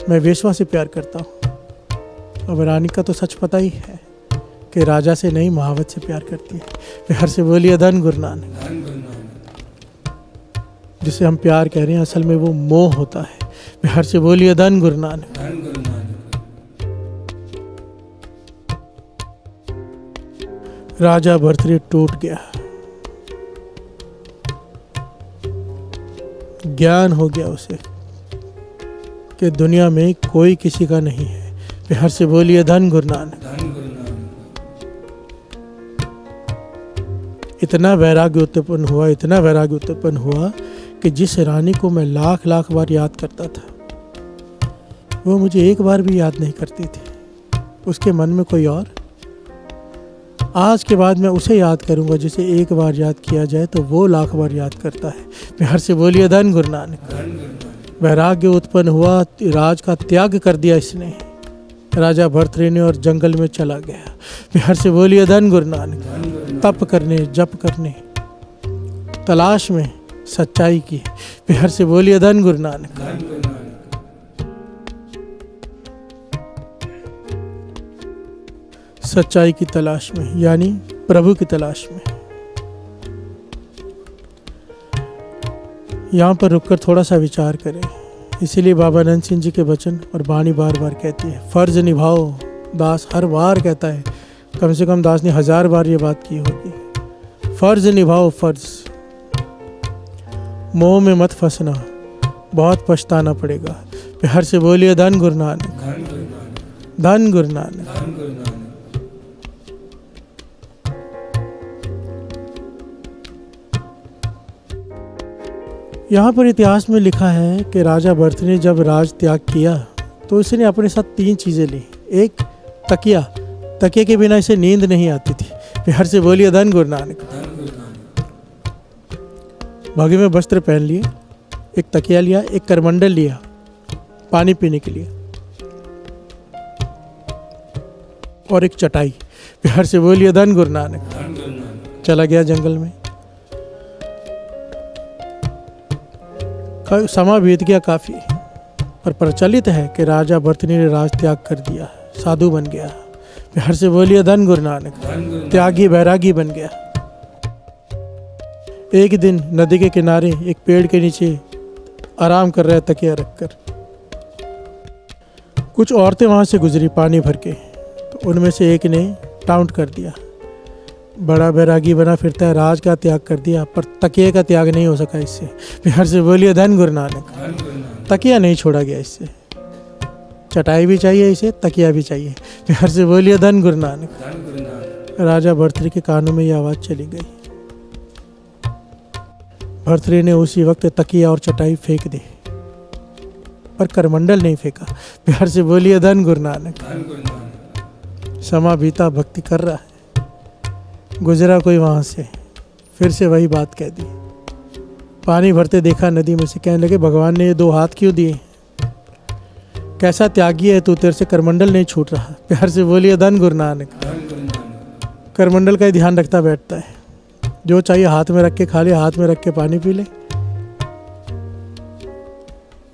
मैं वेश्वा से प्यार करता हूँ। अब रानी का तो सच पता ही है कि राजा से नहीं, महावत से प्यार करती है। प्यार से बोलिए धन गुरु नानक। धन गुरु नानक। जिसे हम प्यार कह रहे हैं, असल में वो मोह होता है। प्यार से बोलिए धन गुरु नानक। धन गुरु नानक। राजा भर्तृहरि टूट गया। ज्ञान हो गया उसे कि दुनिया में कोई किसी का नहीं है। प्यार से बोलिए धन गुरु नानक। धन गुरु नानक। इतना वैराग्य उत्पन्न हुआ, इतना वैराग्य उत्पन्न हुआ कि जिस रानी को मैं लाख लाख बार याद करता था, वो मुझे एक बार भी याद नहीं करती थी। उसके मन में कोई और। आज के बाद मैं उसे याद करूंगा जिसे एक बार याद किया जाए तो वो लाख बार याद करता है। प्यार से बोलिए धन गुरु नानक। धन गुरु नानक। वैराग्य उत्पन्न हुआ, राज का त्याग कर दिया इसने। राजा भर्तृहरि ने और जंगल में चला गया। प्यार से बोलिए धन गुरु नानक। धन गुरु नानक। तप करने, जप करने, तलाश में सच्चाई की। प्यार से बोलिए धन गुरु नानक। धन गुरु नानक। सच्चाई की तलाश में, यानी प्रभु की तलाश में। यहाँ पर रुककर थोड़ा सा विचार करें। इसीलिए बाबा नंद सिंह जी के वचन और वाणी बार बार कहती है, फर्ज निभाओ। दास हर बार कहता है, कम से कम दास ने 1000 बार ये बात की होगी। फर्ज निभाओ, फर्ज। मोह में मत फंसना, बहुत पछताना पड़ेगा। प्यार से बोलिए धन गुरु नानक। धन गुरु नानक। धन गुरु नानक। धन गुरु नानक। यहाँ पर इतिहास में लिखा है कि राजा भर्तृहरि ने जब राज त्याग किया तो इसने अपने साथ 3 चीज़ें ली। एक तकिया, तकिए के बिना इसे नींद नहीं आती थी। प्यार से बोलिए धन गुरु नानक। धन गुरु नानक। भागे में वस्त्र पहन लिए, एक तकिया लिया, एक करमंडल लिया पानी पीने के लिए, और एक चटाई। प्यार से बोलिए धन गुरु नानक। धन गुरु नानक। चला गया जंगल में। समा बीत गया काफ़ी, पर प्रचलित है कि राजा भर्तृहरि ने राज त्याग कर दिया, साधु बन गया। प्यार से बोलिए धन गुरु नानक। धन गुरु नानक। त्यागी बैरागी बन गया। एक दिन नदी के किनारे एक पेड़ के नीचे आराम कर रहा है तकिया रखकर। कुछ औरतें वहाँ से गुजरी पानी भर के, तो उनमें से एक ने टाउट कर दिया, बड़ा बैरागी बना फिरता है, राज का त्याग कर दिया, पर तकिए का त्याग नहीं हो सका इससे। प्यार से बोलिए धन गुरु नानक। धन गुरु नानक। तकिया नहीं छोड़ा गया इससे। चटाई भी चाहिए इसे, तकिया भी चाहिए। प्यार से बोलिए धन गुरु नानक। धन गुरु नानक। राजा भर्तृहरि के कानों में ये आवाज़ चली गई। भर्तृहरि ने उसी वक्त तकिया और चटाई फेंक दी, पर करमंडल नहीं फेंका। प्यार से बोलिए धन गुरु नानक। धन गुरु नानक। समा बीता, भक्ति कर रहा है। गुजरा कोई वहाँ से, फिर से वही बात कह दी। पानी भरते देखा नदी में से, कहने लगे भगवान ने ये 2 हाथ क्यों दिए? कैसा त्यागी है तू, तेरे से करमंडल नहीं छूट रहा। प्यार से बोलिए धन गुरु नानक। धन गुरु नानक। करमंडल का ही ध्यान रखता बैठता है। जो चाहिए हाथ में रख के खा ले, हाथ में रख के पानी पी ले।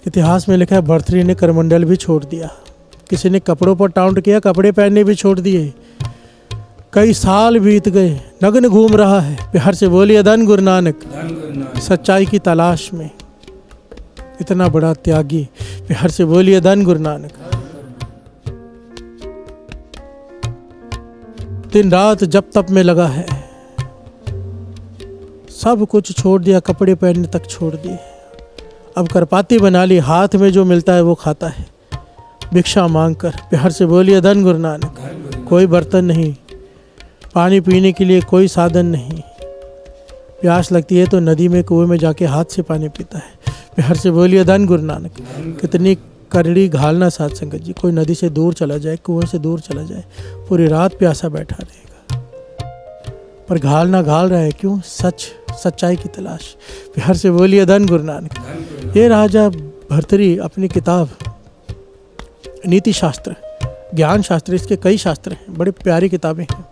इतिहास में लिखा है भर्तृहरि ने करमंडल भी छोड़ दिया। किसी ने कपड़ों पर टाउंट किया, कपड़े पहनने भी छोड़ दिए। कई साल बीत गए, नग्न घूम रहा है। प्यार से बोलिए धन गुरु नानक। धन गुरु नानक। सच्चाई की तलाश में इतना बड़ा त्यागी। प्यार से बोलिए धन गुरु नानक। दिन रात जप तप में लगा है, सब कुछ छोड़ दिया, कपड़े पहनने तक छोड़ दिए। अब करपाती बना ली, हाथ में जो मिलता है वो खाता है, भिक्षा मांग कर। प्यार से बोलिए धन गुरु नानक। धन गुरु। कोई बर्तन नहीं, पानी पीने के लिए कोई साधन नहीं। प्यास लगती है तो नदी में, कुएं में जाके हाथ से पानी पीता है। प्यार से बोलिए धन गुरु नानक। कितनी करड़ी घालना साध संगत जी। कोई नदी से दूर चला जाए, कुएं से दूर चला जाए, पूरी रात प्यासा बैठा रहेगा, पर घालना घाल रहा है। क्यों? सच्चाई की तलाश। प्यार से बोलिए धन गुरु नानक। धन गुरु नानक। ये राजा भर्तृहरि अपनी किताब नीति शास्त्र, ज्ञान शास्त्र, इसके कई शास्त्र हैं, बड़ी प्यारी किताबें हैं।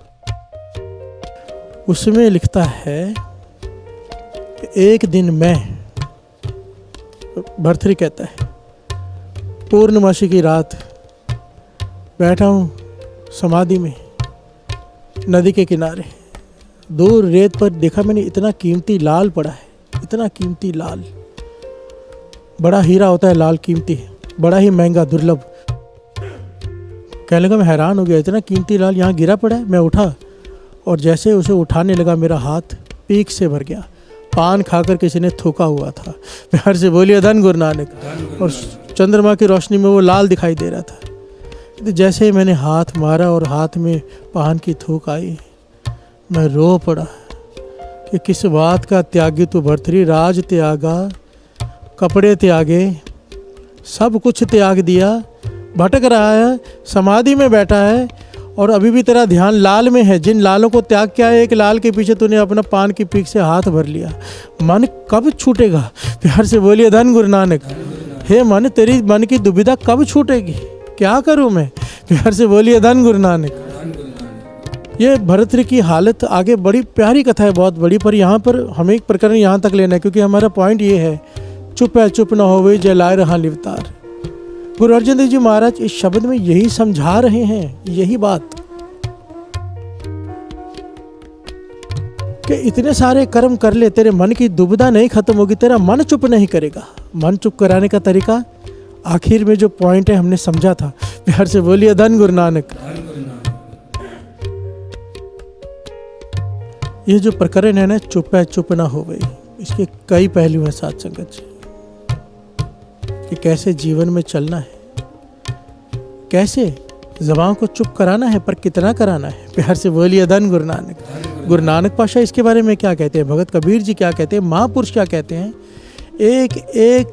उसमें लिखता है कि एक दिन मैं, भर्तृहरि कहता है, पूर्णमासी की रात बैठा हूँ समाधि में नदी के किनारे। दूर रेत पर देखा मैंने, इतना कीमती लाल पड़ा है, इतना कीमती लाल। बड़ा हीरा होता है लाल, कीमती, बड़ा ही महंगा, दुर्लभ। कहने लगा, मैं हैरान हो गया, इतना कीमती लाल यहाँ गिरा पड़ा है। मैं उठा और जैसे उसे उठाने लगा, मेरा हाथ पीक से भर गया। पान खाकर किसी ने थूका हुआ था। प्यार से बोलिए धन गुरु नानक। और चंद्रमा की रोशनी में वो लाल दिखाई दे रहा था। तो जैसे ही मैंने हाथ मारा और हाथ में पान की थूक आई, मैं रो पड़ा कि किस बात का त्यागी तू भर्तृहरि। राज त्यागा, कपड़े त्यागे, सब कुछ त्याग दिया, भटक रहा है, समाधि में बैठा है, और अभी भी तेरा ध्यान लाल में है। जिन लालों को त्याग किया है, एक लाल के पीछे तूने अपना पान की पीक से हाथ भर लिया। मन कब छूटेगा? प्यार से बोलिए धन गुरु नानक। हे मन, तेरी मन की दुविधा कब छूटेगी? क्या करूं मैं? प्यार से बोलिए धन गुरु नानक। धन गुरु नानक। ये भर्तृहरि की हालत आगे बड़ी प्यारी कथा है, बहुत बड़ी, पर यहाँ पर हमें एक प्रकरण यहाँ तक लेना है, क्योंकि हमारा पॉइंट ये है, चुप है चुप न होवे जलाए रहा लिवतार। गुरु अर्जन देव जी महाराज इस शब्द में यही समझा रहे हैं, यही बात कि इतने सारे कर्म कर ले, तेरे मन की दुविधा नहीं खत्म होगी, तेरा मन चुप नहीं करेगा। मन चुप कराने का तरीका आखिर में जो पॉइंट है हमने समझा था। प्यार से बोलिए धन गुरु नानक। धन गुरु नानक। ये जो प्रकरण है ना, चुप है चुप ना हो गई, इसके कई पहलू हैं साथ संगत जी, कि कैसे जीवन में चलना है, कैसे ज़बान को चुप कराना है, पर कितना कराना है। प्यार से बोलिए धन गुरु नानक। गुरु नानक पातशाह इसके बारे में क्या कहते हैं, भगत कबीर जी क्या कहते हैं, महापुरुष क्या कहते हैं, एक एक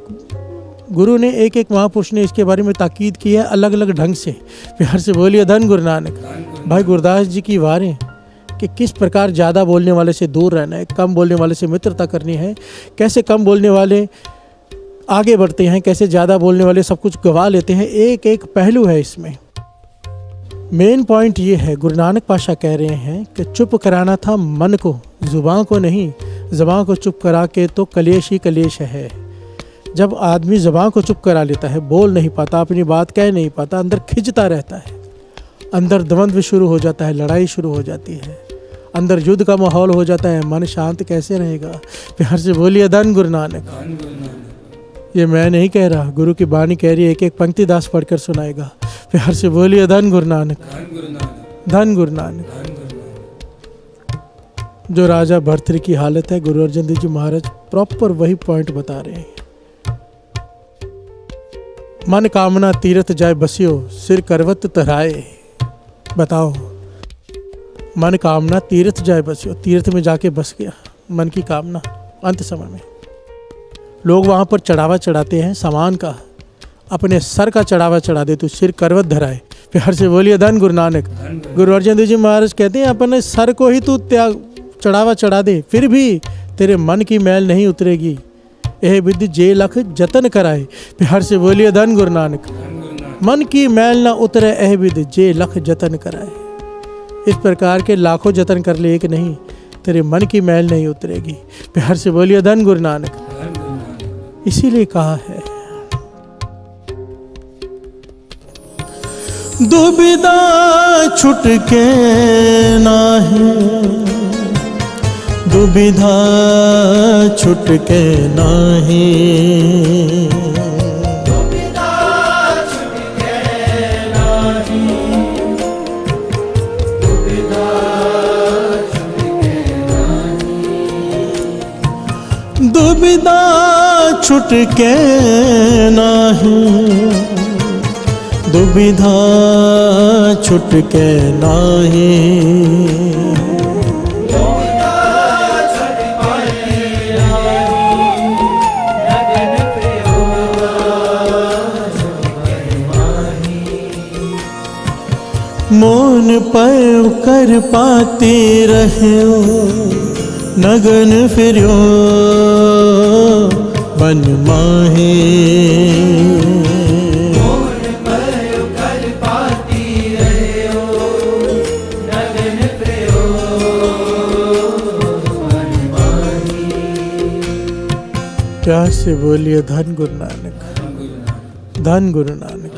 गुरु ने, एक एक महापुरुष ने इसके बारे में ताकीद की है अलग अलग ढंग से। प्यार से बोलिए धन गुरु नानक। भाई गुरदास जी की वारें कि किस प्रकार ज़्यादा बोलने वाले से दूर रहना है, कम बोलने वाले से मित्रता करनी है, कैसे कम बोलने वाले आगे बढ़ते हैं, कैसे ज़्यादा बोलने वाले सब कुछ गवा लेते हैं, एक एक पहलू है इसमें। मेन पॉइंट ये है, गुरु नानक पातशाह कह रहे हैं कि चुप कराना था मन को, ज़ुबान को नहीं। ज़बान को चुप करा के तो कलेश ही कलेश है। जब आदमी ज़बान को चुप करा लेता है, बोल नहीं पाता, अपनी बात कह नहीं पाता, अंदर खिंचता रहता है, अंदर द्वंद्व शुरू हो जाता है, लड़ाई शुरू हो जाती है, अंदर युद्ध का माहौल हो जाता है, मन शांत कैसे रहेगा। प्यार से बोलिए धन गुरु नानक। ये मैं नहीं कह रहा, गुरु की बाणी कह रही है, एक एक पंक्ति दास पढ़कर सुनाएगा। प्यार से बोलिए धन गुरु नानक। धन गुरु नानक। जो राजा भर्तृहरि की हालत है, गुरु अर्जन देव जी महाराज प्रॉपर वही पॉइंट बता रहे हैं। मन कामना तीरथ जाय बसियो, सिर करवत तराए। बताओ, मन कामना तीर्थ जाय बसियो, तीर्थ में जाके बस गया मन की कामना। अंत समय में लोग वहाँ पर चढ़ावा चढ़ाते हैं सामान का, अपने सर का चढ़ावा चढ़ा दे तो सिर करवत धराए। प्यार से बोलिए धन गुरु नानक। गुरु अर्जन देव जी महाराज कहते हैं अपने सर को ही तू त्याग चढ़ावा चढ़ा दे, फिर भी तेरे मन की मैल नहीं उतरेगी। यह विधि जे लख जतन कराए। प्यार से बोलिए धन गुरु नानक। मन की मैल ना उतरे यह विधि जे लख जतन कराए। इस प्रकार के लाखों जतन कर ले, एक नहीं, तेरे मन की मैल नहीं उतरेगी। प्यार से बोलिए धन गुरु नानक। इसीलिए कहा है दुविधा छुटके नाही, दुविधा छुटके नाही। दुविधा छुटके नाही, दुविधा छुटके नाही। मोन पर कर पाते रहो, नगन फिर्यो बन माहे। मोन पर कर पाती रहो, नगन फिर्यो बन माहे। प्यार से बोलिए धन गुरु नानक, धन गुरु नानक।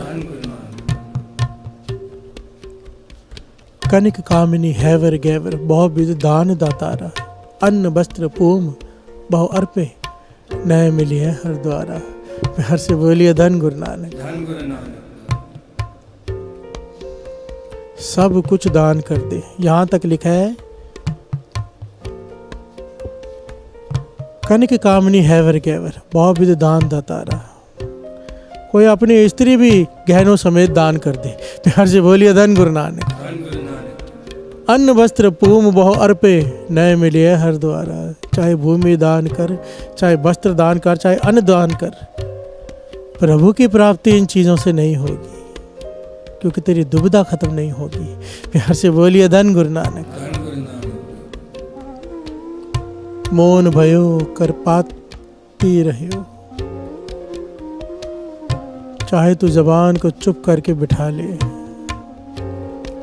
कनिक कामिनी हैवर गैवर, बहु विध दान दातारा। अन्न वस्त्र पूम बहु अर्पे, नए मिलिए हर द्वारा। प्यार से बोलिए धन गुरु नानक। सब कुछ दान कर दे। यहाँ तक लिखा है कनिक कामिनी हैवर गैवर, बहु विध दान दातारा। कोई अपनी स्त्री भी गहनों समेत दान कर दे। प्यार से बोलिए धन गुरु नानक। अन्न वस्त्र पूम बहु अर्पे, नए मिलिए हर द्वारा। चाहे भूमि दान कर, चाहे वस्त्र दान कर, चाहे अन्न दान कर, प्रभु की प्राप्ति इन चीज़ों से नहीं होगी, क्योंकि तेरी दुविधा खत्म नहीं होगी। प्यार से बोलिए धन गुरु नानक। मौन भयो कर पाती रहो, चाहे तू जबान को चुप करके बिठा ले,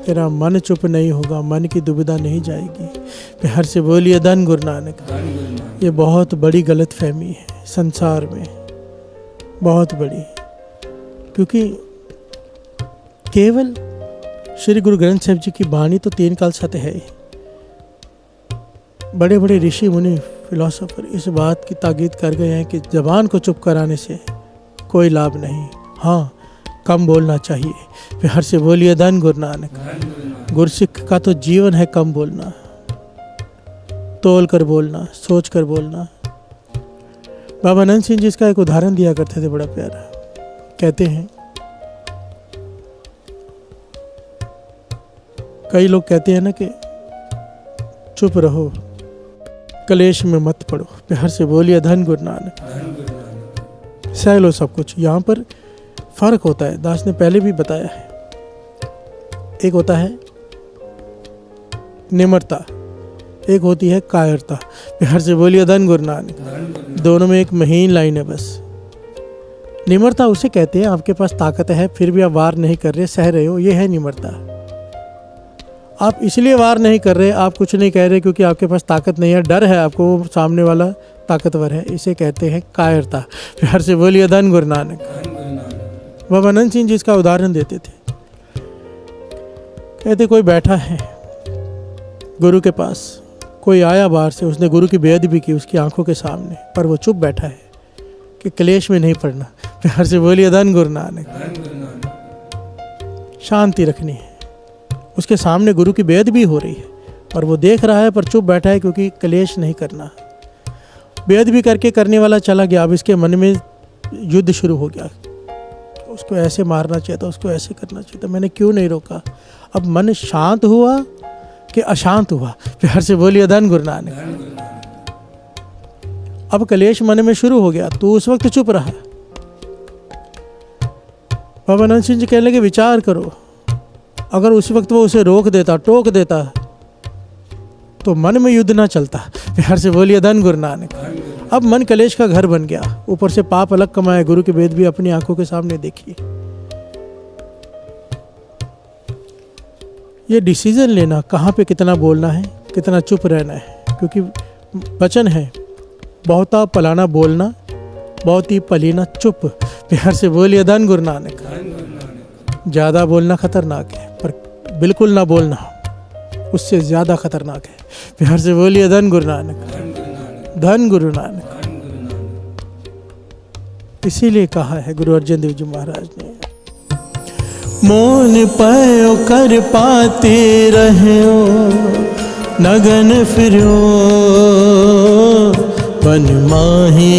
तेरा मन चुप नहीं होगा, मन की दुविधा नहीं जाएगी। प्यार से बोलिए धन गुरु नानक। ये बहुत बड़ी गलत फहमी है संसार में, बहुत बड़ी, क्योंकि केवल श्री गुरु ग्रंथ साहिब जी की वाणी तो 3 काल सत्य है। बड़े बड़े ऋषि मुनि फिलोसोफर इस बात की ताकीद कर गए हैं कि जबान को चुप कराने से कोई लाभ नहीं, हाँ कम बोलना चाहिए। प्यार से बोलिए धन गुरु नानक। गुरसिख का तो जीवन है कम बोलना, तोल कर बोलना, सोच कर बोलना। बाबा नंद सिंह जी इसका एक उदाहरण दिया करते थे, बड़ा प्यारा। कहते हैं कई लोग कहते हैं ना कि चुप रहो, कलेश में मत पड़ो। प्यार से बोलिए धन गुरु नानक। सह लो सब कुछ। यहाँ पर फर्क होता है, दास ने पहले भी बताया है। एक होता है निम्रता, एक होती है कायरता। प्यार से बोलिए धन गुरु नानक। दोनों में एक महीन लाइन है बस। निम्रता उसे कहते हैं आपके पास ताकत है फिर भी आप वार नहीं कर रहे, सह रहे हो, ये है निम्रता। आप इसलिए वार नहीं कर रहे, आप कुछ नहीं कह रहे क्योंकि आपके पास ताकत नहीं है, डर है आपको वो सामने वाला ताकतवर है, इसे कहते हैं कायरता। प्यार से बोलिए धन गुरु नानक। बाबा नंद सिंह जी इसका उदाहरण देते थे। कहते कोई बैठा है गुरु के पास, कोई आया बाहर से, उसने गुरु की बेअदबी की उसकी आंखों के सामने, पर वो चुप बैठा है कि क्लेश में नहीं पड़ना। प्यार से बोलिए धन गुरु नानक। शांति रखनी है। उसके सामने गुरु की बेअदबी हो रही है और वो देख रहा है पर चुप बैठा है क्योंकि क्लेश नहीं करना। बेअदबी करके करने वाला चला गया, अब इसके मन में युद्ध शुरू हो गया। उसको ऐसे मारना चाहिए था, उसको ऐसे करना चाहिए था, मैंने क्यों नहीं रोका। अब मन शांत हुआ कि अशांत हुआ? प्यार से बोलिए धन गुरु नानक। धन गुरु नानक। अब कलेश मन में शुरू हो गया, तो उस वक्त चुप रहा। बाबा आनंद सिंह जी कहने लगे विचार करो, अगर उस वक्त वो उसे रोक देता, टोक देता, तो मन में युद्ध ना चलता। प्यार से बोलिए धन गुरु नानक। अब मन कलेश का घर बन गया, ऊपर से पाप अलग कमाए, गुरु के वेद भी अपनी आंखों के सामने देखिए। ये डिसीजन लेना कहाँ पे कितना बोलना है, कितना चुप रहना है, क्योंकि वचन है बहुता पलाना बोलना, बहुत ही पलीना चुप। प्यार से बोलिए धन गुरु नानक। ज़्यादा बोलना खतरनाक है, पर बिल्कुल ना बोलना उससे ज़्यादा खतरनाक है। प्यार से बोलिए धन गुरु नानक। धन गुरु नानक। इसीलिए कहा है गुरु अर्जन देव जी महाराज ने, मोन पयो कर पाते रहो, नगन फिरो बन माही।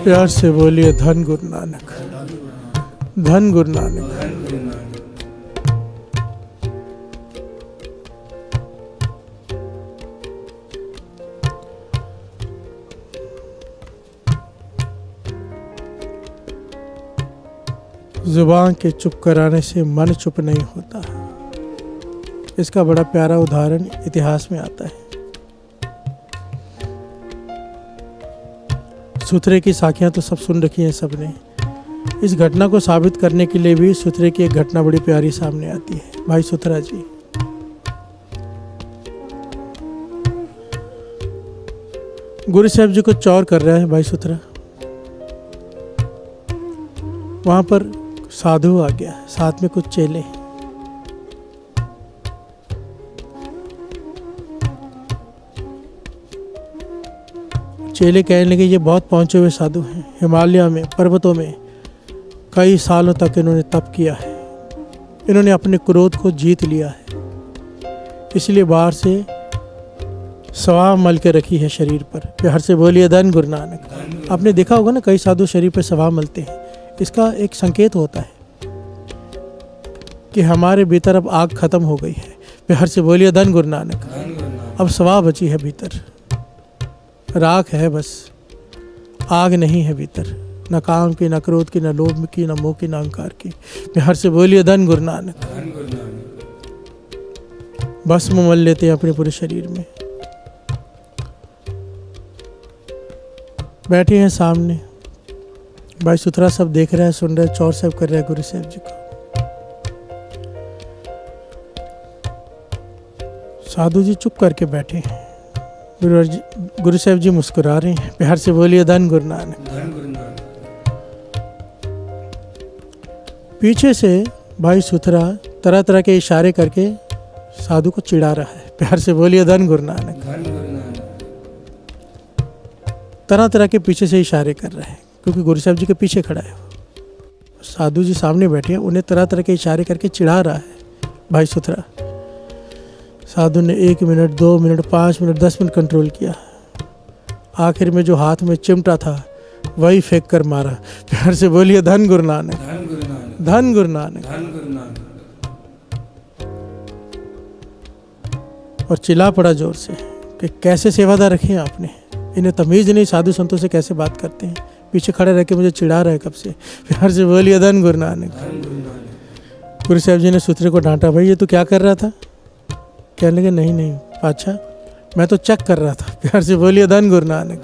प्यार से बोलिए धन गुरु नानक। धन गुरु नानक। जुबान के चुप कराने से मन चुप नहीं होता। इसका बड़ा प्यारा उदाहरण इतिहास में आता है। सुथरे की साखियाँ तो सब सुन रखी हैं सबने। इस घटना को साबित करने के लिए भी सुथरे की एक घटना बड़ी प्यारी सामने आती है। भाई सुथरा जी गुरु साहब जी को चौर कर रहा है। भाई सुथरा वहां पर साधु आ गया, साथ में कुछ चेले। चेले कहने लगे ये बहुत पहुंचे हुए साधु हैं, हिमालय में पर्वतों में कई सालों तक इन्होंने तप किया है, इन्होंने अपने क्रोध को जीत लिया है, इसलिए बाहर से सवा मल के रखी है शरीर पर। प्यार से बोलिए धन गुरु नानक। आपने देखा होगा ना, कई साधु शरीर पर सवा मलते हैं। इसका एक संकेत होता है कि हमारे भीतर अब आग खत्म हो गई है। प्यार से बोलिए धन गुरु नानक। अब सवा बची है भीतर, राख है बस, आग नहीं है भीतर, न काम की, न क्रोध की, न लोभ की, न मोह की, न अहंकार की। प्यार से बोलिए धन गुरु नानक। भस्म मल लेते हैं अपने पूरे शरीर में। बैठे हैं सामने, भाई सुथरा सब देख रहा है, सुन रहा है, चौर साहब कर रहा है गुरु साहब जी को। साधु जी चुप करके बैठे हैं। गुरु साहब जी मुस्कुरा रहे हैं। प्यार से बोलिए धन गुरु नानक। पीछे से भाई सुथरा तरह तरह के इशारे करके साधु को चिढ़ा रहा है। प्यार से बोलिए धन गुरु नानक। तरह तरह के पीछे से इशारे कर रहा है, क्योंकि गुरु साहब जी के पीछे खड़ा है। साधु जी सामने बैठे हैं, उन्हें तरह तरह के इशारे करके चिढ़ा रहा है भाई सुथरा। साधु ने 1 minute, 2 minute, 5 minute, 10 minute control किया। आखिर में जो हाथ में चिमटा था वही फेंक कर मारा। प्यार से बोलिए धन गुरु नानक। धन गुरु नानक। और चिल्ला पड़ा जोर से कि कैसे सेवादार रखे हैं आपने, इन्हें तमीज नहीं, साधु संतों से कैसे बात करते हैं, पीछे खड़े रह के मुझे चिढ़ा रहे कब से। प्यार से बोलिए धन गुरु नानक। गुरु साहब जी ने सुथरे को डांटा, भाई ये तू क्या कर रहा था? कहने लगे नहीं पाछा, मैं तो चेक कर रहा था। प्यार से बोलिए धन गुरु नानक।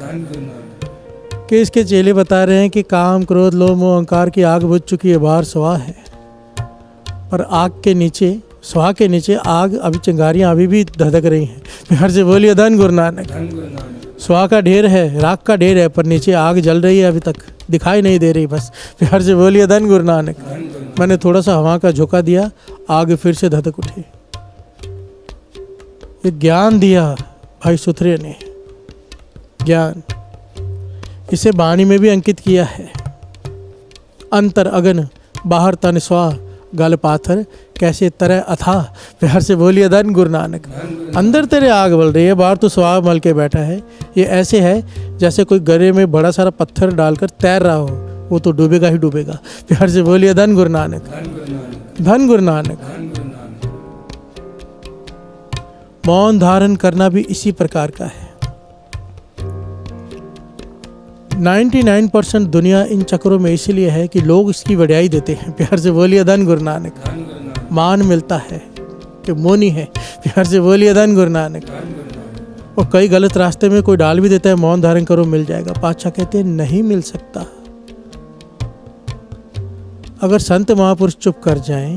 कि इसके चेले बता रहे हैं कि काम, क्रोध, लोभ, मोह, अहंकार की आग बुझ चुकी है, बाहर स्वाह है, पर आग के नीचे, स्वाह के नीचे आग, अभी चिंगारियां अभी भी धधक रही हैं। प्यार से बोलिए धन गुरु नानक। स्वाहा का ढेर है, राख का ढेर है, पर नीचे आग जल रही है, अभी तक दिखाई नहीं दे रही। बस प्यार से बोलिए धन गुरु नानक। मैंने थोड़ा सा हवा का झोंका दिया, आग फिर से धधक उठी। ये ज्ञान दिया भाई सुथरे ने, ज्ञान। इसे वाणी में भी अंकित किया है। अंतर अगन बाहर तन स्वा गल पाथर, कैसे तरह अथा। प्यार से बोलिए धन गुरु नानक। अंदर तेरे आग बल रही है, बाहर तो स्वाहा मल के बैठा है। ये ऐसे है जैसे कोई गरे में बड़ा सारा पत्थर डालकर तैर रहा हो, वो तो डूबेगा ही डूबेगा। प्यार से बोलिए धन गुरु नानक, धन गुरु नानक। मौन धारण करना भी इसी प्रकार का है। 99% दुनिया इन चक्रों में इसलिए है कि लोग इसकी वड्याई देते हैं। प्यार से बोलिए धन गुरु नानक। मान मिलता है कि मौनी है। प्यार से बोलिए धन गुरु नानक। और कई गलत रास्ते में कोई डाल भी देता है, मौन धारण करो मिल जाएगा। पातशाह कहते हैं नहीं मिल सकता। अगर संत महापुरुष चुप कर जाएं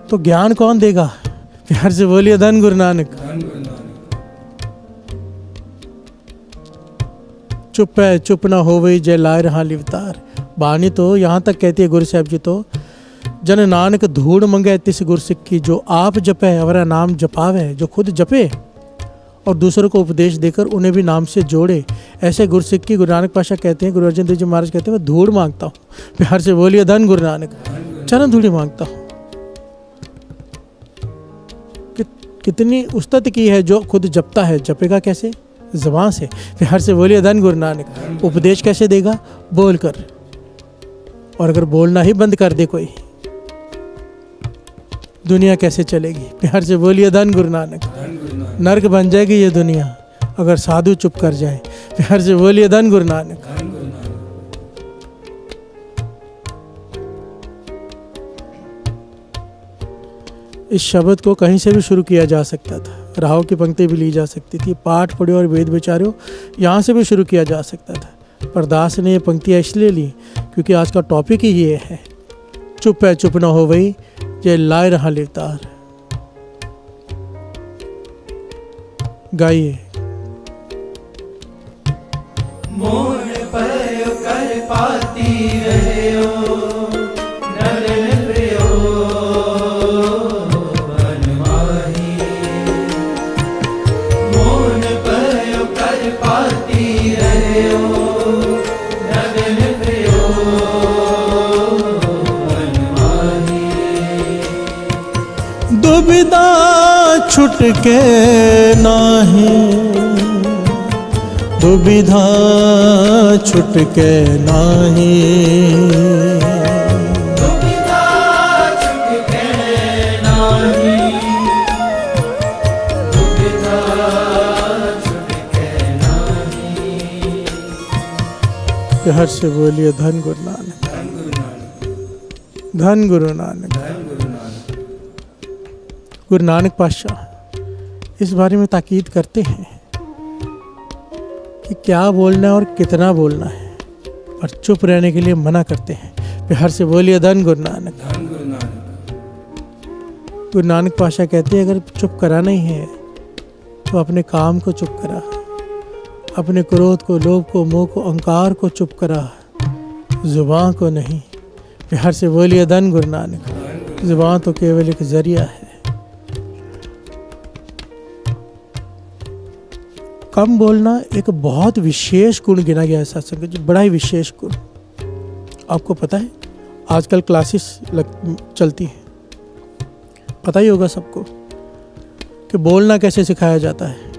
तो ज्ञान कौन देगा? प्यार से बोलिए धन गुरु नानक। चुप है चुप ना हो वही जय लाए रहा लिवतार। बानी तो यहाँ तक कहती है गुरु साहब जी तो, जन नानक धूड़ मंगे तिस गुर सिक्की। जो आप जपे हमारा नाम जपावे, जो खुद जपे और दूसरों को उपदेश देकर उन्हें भी नाम से जोड़े, ऐसे गुरु सिक्की। गुरु नानक पातशाह कहते हैं, गुरु अर्जन देव जी महाराज कहते हैं, मैं धूड़ मांगता हूँ। प्यार से बोलिए धन गुरु नानक। चरण धूड़ी मांगता हूँ। कितनी उस्तत की है जो खुद जपता है, जपेगा कैसे? ज़बान से। प्यार से बोलिए धन गुरु नानक। उपदेश कैसे देगा? बोल कर। और अगर बोलना ही बंद कर दे कोई, दुनिया कैसे चलेगी? प्यार से बोलिए धन गुरु नानक। नर्क बन जाएगी ये दुनिया अगर साधु चुप कर जाए। प्यार से बोलिए धन गुरु नानक। इस शब्द को कहीं से भी शुरू किया जा सकता था, राहों की पंक्ति भी ली जा सकती थी, पाठ पढ़ो और वेद विचारो यहाँ से भी शुरू किया जा सकता था। पर दास ने ये पंक्तियाँ इसलिए ली क्योंकि आज का टॉपिक ही ये है, चुप है चुप ना हो वही जे लाए रहा लिवतार। गाइए। मोन पर कर पाती रहे हो नदन प्रियो बनमाही। मोन पर कर पाती रहे हो नदन प्रियो बनमाही। दुविधा छुट के नाही, दुविधा छुट के नाही। दुविधा छुट के नाही, दुविधा छुट के नाही। प्यार से बोलिए धन गुरु नानक, धन गुरु नानक। गुरु नानक पातशाह इस बारे में ताकीद करते हैं कि क्या बोलना है और कितना बोलना है, और चुप रहने के लिए मना करते हैं। प्यार से बोलिए धन गुरु नानक। गुरु नानक पातशाह कहते हैं, अगर चुप कराना ही है तो अपने काम को चुप करा, अपने क्रोध को, लोभ को, मोह को, अहंकार को चुप करा, जुबान को नहीं। प्यार से बोलिए धन गुरु नानक। जुबान तो केवल एक जरिया है। कम बोलना एक बहुत विशेष गुण गिना गया है सत्संग जी, बड़ा ही विशेष गुण। आपको पता है आजकल क्लासेस चलती हैं, पता ही होगा सबको कि बोलना कैसे सिखाया जाता है।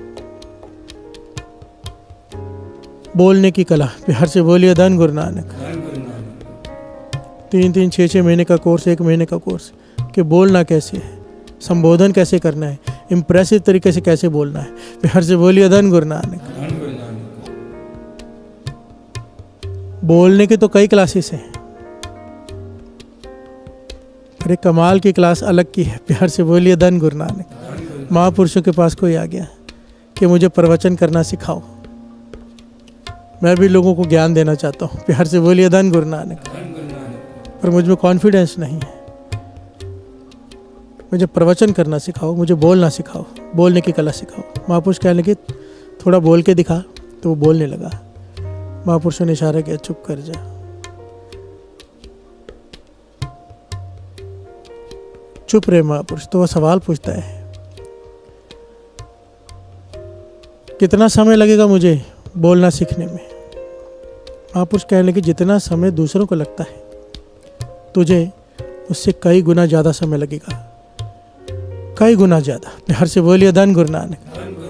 बोलने की कला। प्यार से बोलिए धन गुरु नानक। 3-3, 6-6 महीने का कोर्स, 1 महीने का कोर्स कि बोलना कैसे है, संबोधन कैसे करना है, इम्प्रेसिव तरीके से कैसे बोलना है। प्यार से बोलिए धन गुरु नानक। बोलने की तो कई क्लासेस हैं, अरे कमाल की क्लास अलग की है। प्यार से बोलिए धन गुरु नानक। महापुरुषों के पास कोई आ गया कि मुझे प्रवचन करना सिखाओ, मैं भी लोगों को ज्ञान देना चाहता हूँ। प्यार से बोलिए धन गुरु नानक। पर मुझ में कॉन्फिडेंस नहीं है, मुझे प्रवचन करना सिखाओ, मुझे बोलना सिखाओ, बोलने की कला सिखाओ। महापुरुष कहने लगे थोड़ा बोल के दिखा, तो वो बोलने लगा। महापुरुषों ने इशारा किया, चुप कर जा। चुप रहे महापुरुष। तो वह सवाल पूछता है, कितना समय लगेगा मुझे बोलना सीखने में? महापुरुष कहने लगे, जितना समय दूसरों को लगता है तुझे उससे कई गुना ज़्यादा समय लगेगा, कई गुना ज़्यादा। प्यार से बोलिए धन गुरु नानक।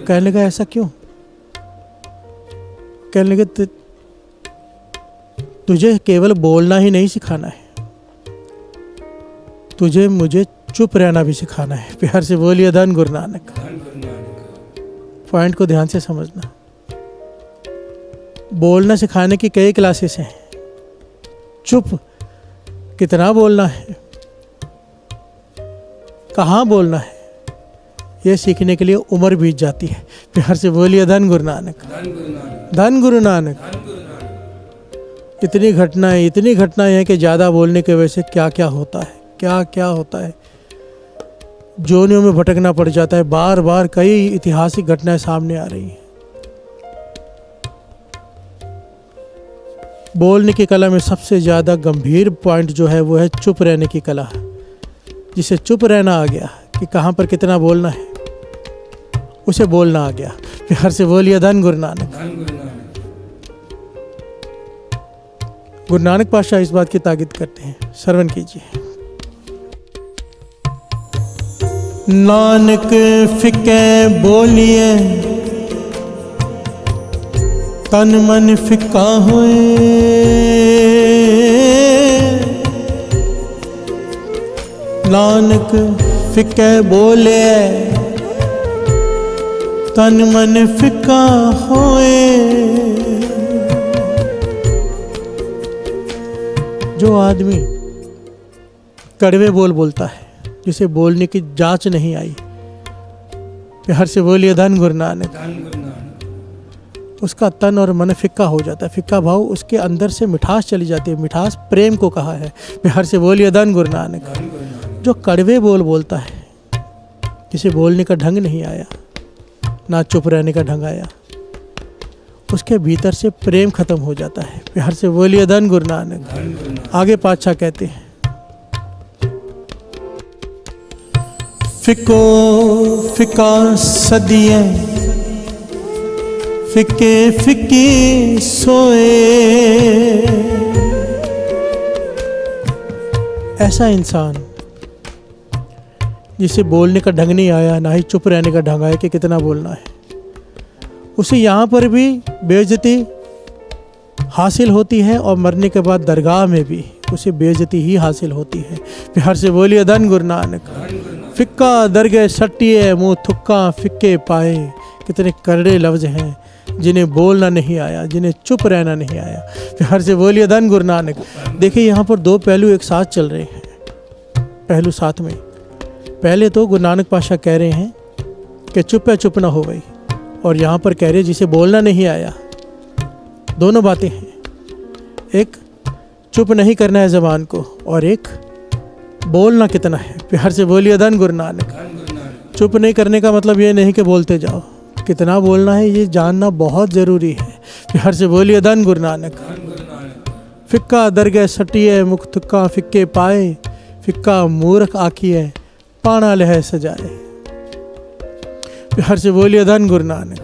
कहने लगा, ऐसा क्यों? कहने लगे, तुझे केवल बोलना ही नहीं सिखाना है, तुझे मुझे चुप रहना भी सिखाना है। प्यार से बोलिए धन गुरु नानक। पॉइंट को ध्यान से समझना। बोलना सिखाने की कई क्लासेस हैं, चुप कितना बोलना है, कहाँ बोलना है, ये सीखने के लिए उम्र बीत जाती है। प्यार से बोलिए धन गुरु नानक। धन गुरु नानक। इतनी घटनाएं हैं कि ज़्यादा बोलने की वजह से क्या क्या होता है, क्या क्या होता है। जोनियों में भटकना पड़ जाता है। बार बार कई ऐतिहासिक घटनाएं सामने आ रही हैं। बोलने की कला में सबसे ज़्यादा गंभीर पॉइंट जो है वो है चुप रहने की कला। जिसे चुप रहना आ गया कि कहाँ पर कितना बोलना है, उसे बोलना आ गया। प्यार से बोलिए धन गुरु नानक। गुरु नानक पातशाह इस बात की ताकीद करते हैं, श्रवण कीजिए। नानक फिके बोलिए तन मन फिका होए, नानक फिके बोले तन मन फिका होए। जो आदमी कड़वे बोल बोलता है, जिसे बोलने की जांच नहीं आई, प्यार से बोलिए धन गुरु नानक, उसका तन और मन फिक्का हो जाता है। फिक्का भाव, उसके अंदर से मिठास चली जाती है। मिठास प्रेम को कहा है। प्यार से बोलिए धन गुरु नानक। जो कड़वे बोल बोलता है, जिसे बोलने का ढंग नहीं आया, ना चुप रहने का ढंग आया, उसके भीतर से प्रेम खत्म हो जाता है। प्यार से बोलिए धन गुरु नानक। आगे पातशाह कहते हैं, फिको फिका सदिए फिके फिकी सोए। ऐसा इंसान जिसे बोलने का ढंग नहीं आया, ना ही चुप रहने का ढंग आया कि कितना बोलना है, उसे यहाँ पर भी बेइज्जती हासिल होती है और मरने के बाद दरगाह में भी उसे बेइज्जती ही हासिल होती है। प्यार से बोलिए धन गुरु नानक। फिक्का दरगे सट्टिए मुँह थुक्का फिक्के पाए। कितने करड़े लफ्ज हैं जिन्हें बोलना नहीं आया, जिन्हें चुप रहना नहीं आया। प्यार से बोलिए धन गुरु नानक। देखिए, यहाँ पर दो पहलू एक साथ चल रहे हैं, पहलू साथ में। पहले तो गुरु नानक पातशाह कह रहे हैं कि चुप है चुप ना हो गई, और यहाँ पर कह रहे जिसे बोलना नहीं आया। दोनों बातें हैं, एक चुप नहीं करना है ज़बान को, और एक बोलना कितना है। प्यार से बोलिए धन गुरु नानक। चुप नहीं करने का मतलब ये नहीं कि बोलते जाओ, कितना बोलना है ये जानना बहुत ज़रूरी है। प्यार से बोलिए धन गुरु नानक। फिक्का दरगे सटिए मुख थुक्का फिक्के पाए। फिक्का मूर्ख आखिए पाना लह सजाए। प्यार से बोलिए धन गुरु नानक।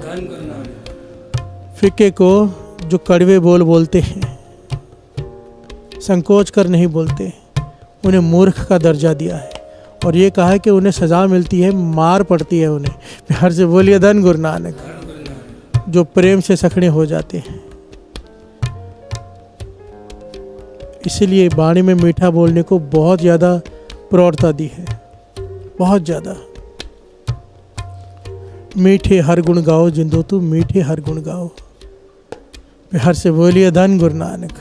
फिक्के को जो कड़वे बोल बोलते हैं, संकोच कर नहीं बोलते, उन्हें मूर्ख का दर्जा दिया है, और ये कहा है कि उन्हें सज़ा मिलती है, मार पड़ती है उन्हें। प्यार से बोलिए धन गुरु नानक। जो प्रेम से सखड़े हो जाते हैं, इसलिए वाणी में मीठा बोलने को बहुत ज़्यादा प्रौढ़ता दी है, बहुत ज़्यादा। मीठे हर गुण गाओ जिंदो तू, मीठे हर गुण गाओ। प्यार से बोलिए धन गुरु नानक।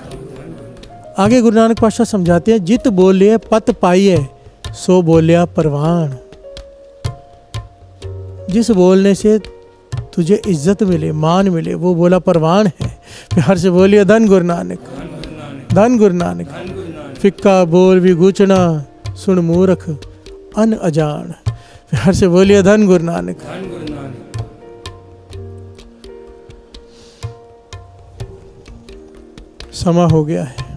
आगे गुरु नानक पातशाह समझाते हैं, जित बोलिए पत पाइए सो बोलिया परवान। जिस बोलने से तुझे इज्जत मिले, मान मिले, वो बोला परवान है। प्यार से बोलिए धन गुरु नानक। धन गुरु नानक। फिक्का बोल भी गुचना सुन मूर्ख अन अजान। प्यार से बोलिए धन गुरु नानक। समा हो गया है।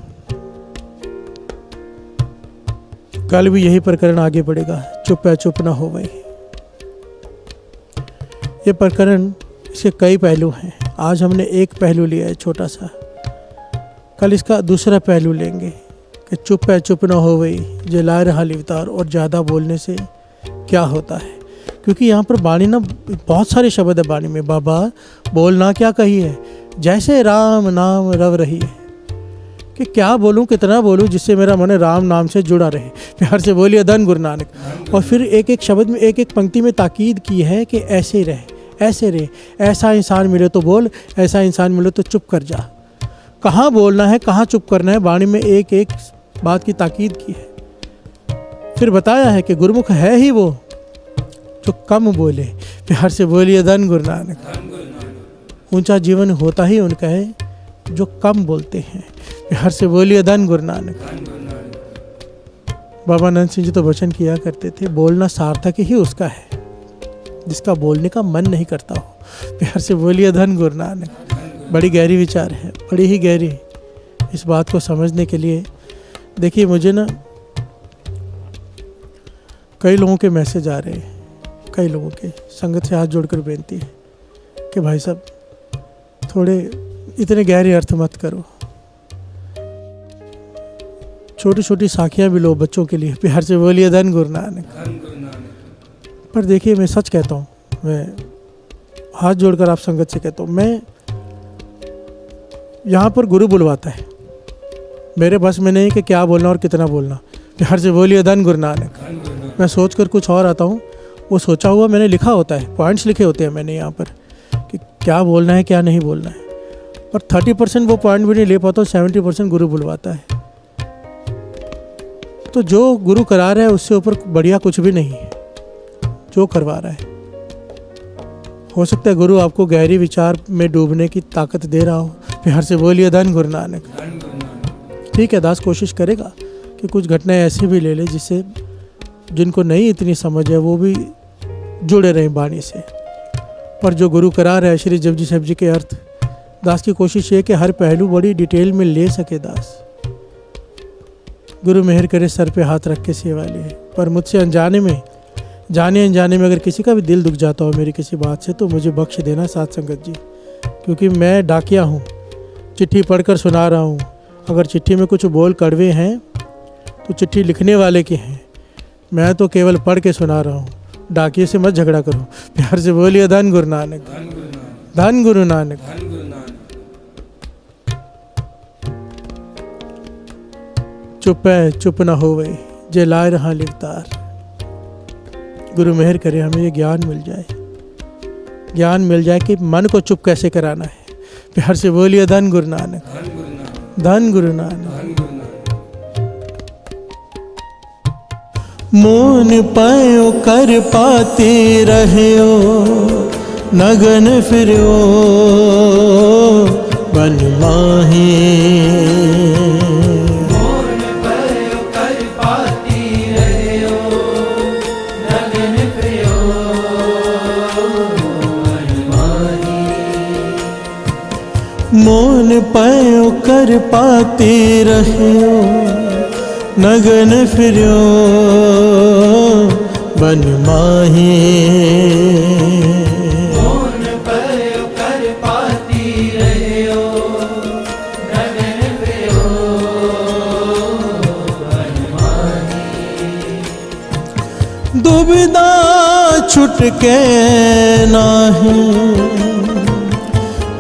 कल भी यही प्रकरण आगे बढ़ेगा, चुप है चुप ना हो गई। ये प्रकरण, इसके कई पहलू हैं। आज हमने एक पहलू लिया है छोटा सा, कल इसका दूसरा पहलू लेंगे कि चुप है चुप ना हो गई जला रहा लिवतार, और ज़्यादा बोलने से क्या होता है। क्योंकि यहाँ पर वाणी ना बहुत सारे शब्द है वाणी में। बाबा बोलना क्या कही है, जैसे राम नाम रव रही है, कि क्या बोलूं कितना बोलूं जिससे मेरा मन राम नाम से जुड़ा रहे। प्यार से बोलिए धन गुरु नानक। और फिर एक एक शब्द में एक एक पंक्ति में ताकीद की है कि ऐसे रहे, ऐसे रहे। ऐसा इंसान मिले तो बोल, ऐसा इंसान मिले तो चुप कर जा। कहाँ बोलना है, कहाँ चुप करना है, वाणी में एक एक बात की ताकीद की है। फिर बताया है कि गुरुमुख है ही वो जो कम बोले। प्यार से बोलिए धन गुरु नानक। ऊंचा जीवन होता ही उनका है जो कम बोलते हैं। प्यार से बोलिए धन गुरु नानक। बाबा नंद सिंह जी तो वचन किया करते थे, बोलना सार्थक ही उसका है जिसका बोलने का मन नहीं करता हो। प्यार से बोलिए धन गुरु नानक। बड़ी गहरी विचार है, बड़ी ही गहरी। इस बात को समझने के लिए देखिए, मुझे ना कई लोगों के मैसेज आ रहे हैं, कई लोगों के। संगत से हाथ जोड़कर बेनती है कि भाई साहब थोड़े इतने गहरे अर्थ मत करो, छोटी छोटी साखियाँ भी लो बच्चों के लिए। प्यार से बोलिए धन गुरु नानक। पर देखिए, मैं सच कहता हूँ, मैं हाथ जोड़कर आप संगत से कहता हूँ, मैं यहाँ पर गुरु बुलवाता है, मेरे बस में नहीं कि क्या बोलना और कितना बोलना। प्यार से बोलिए धन गुरु नानक। मैं सोच कर कुछ और आता हूँ, वो सोचा हुआ मैंने लिखा होता है, पॉइंट्स लिखे होते हैं मैंने यहाँ पर कि क्या बोलना है क्या नहीं बोलना है। और 30% वो पॉइंट भी नहीं ले पाता, 70% गुरु बुलवाता है। तो जो गुरु करा रहा है उससे ऊपर बढ़िया कुछ भी नहीं है जो करवा रहा है। हो सकता है गुरु आपको गहरी विचार में डूबने की ताकत दे रहा हो। प्यार से बोलिए धन गुरु नानक। ठीक है, दास कोशिश करेगा कि कुछ घटनाएं ऐसी भी ले ले जिससे जिनको नहीं इतनी समझ है वो भी जुड़े रहें वाणी से। पर जो गुरु करा रहा है श्री जपजी साहिब जी के अर्थ, दास की कोशिश है कि हर पहलू बड़ी डिटेल में ले सके दास। गुरु मेहर करे, सर पे हाथ रख के सेवा ले। पर मुझसे अनजाने में, जाने अनजाने में अगर किसी का भी दिल दुख जाता हो मेरी किसी बात से, तो मुझे बख्श देना साथ संगत जी, क्योंकि मैं डाकिया हूँ, चिट्ठी पढ़कर सुना रहा हूँ। अगर चिट्ठी में कुछ बोल कड़वे हैं तो चिट्ठी लिखने वाले के हैं, मैं तो केवल पढ़ के सुना रहा हूँ। डाकिए से मत झगड़ा करो। प्यार से बोलिए धन गुरु नानक। धन गुरु नानक। चुप है चुप ना होवे जे लाए रहा लिवतार। गुरु मेहर करे हमें ये ज्ञान मिल जाए, ज्ञान मिल जाए कि मन को चुप कैसे कराना है। प्यार से बोलिए धन गुरु नानक। धन गुरु नानक। मोन पायो कर पाते रहो, नगन फिरो बन माहे। मोन पायो कर पाती रहो, नगन फिरो बन माहे। मोन पायो कर पाते रहो, नगन फिरो बन माहे। मोन पायो कर पाती रहो, नगन फिरो बन माहे। दुविधा छुटके नाही,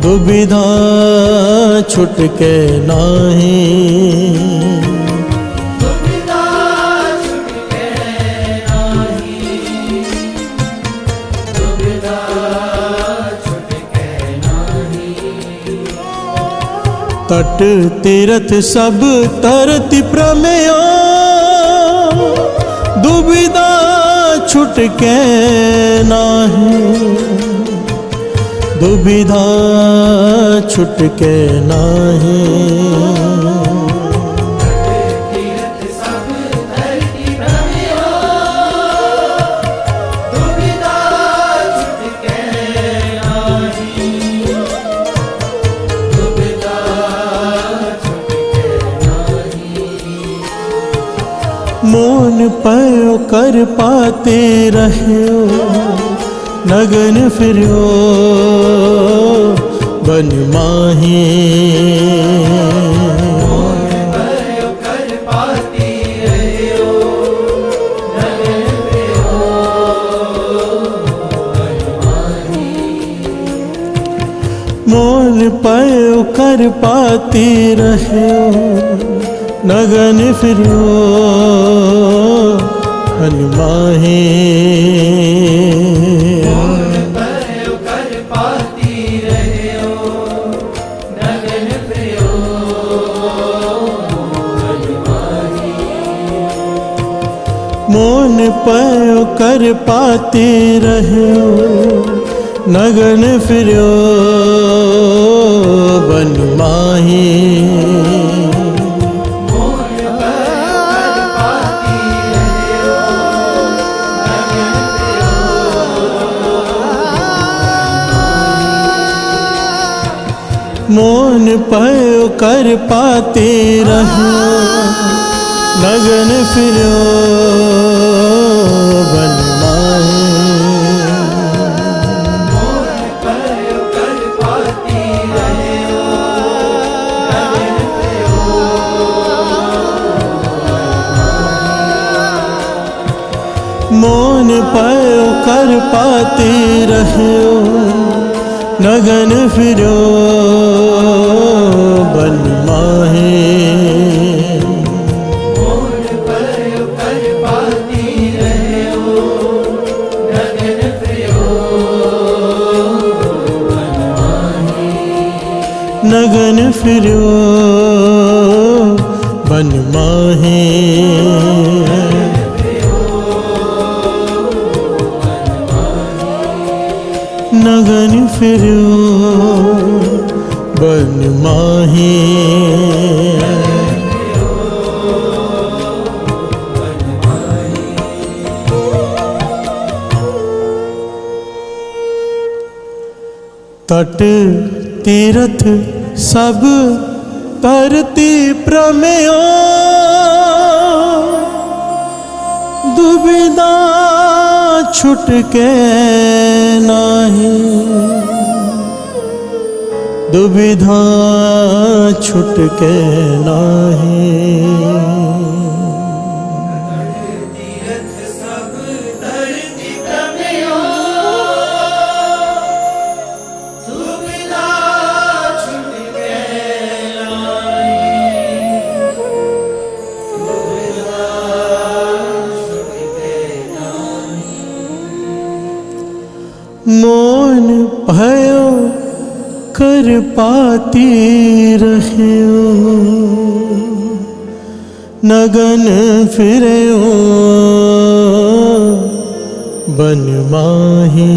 दुविधा छुटके नाही। तट तीरथ सब तरति प्रमेयो, दुविधा छुटके नाही, दुविधा छुटके नाही। मौन पयो कर पाते रहो, नगन फिरो बन माही। भयो कर पाती रहो, नगन फिरो बन माही। मौन पयो कर पाती रहो, नगन फिरो बन माही। भयो कर पाती रहो, नगन फिरो बन माही। मौन पयो कर पाते रहो, नगन फिरो बन माही। मौन पयो कर पाते रहो, नगन फिरो बन माही। भयो कर पाती रहो, नगन फिरो मौन पयो कर पाते रहो, नगन फिरो बन माही। भयो कर पाती रहो, नगन फिरो बन माही। नगन फिरो बन माही। नगन फिरो बन माही। तट तीरथ सब तरती प्रमेयो, दुविधा छुटके नाही। दुविधा छुटके नाही। तीरथ सब तरती प्रमेयो, दुविधा छुटके नाही। दुविधा छुटके नाही। मौन भयो कर पाती रहो, नगन फिरो बन माही।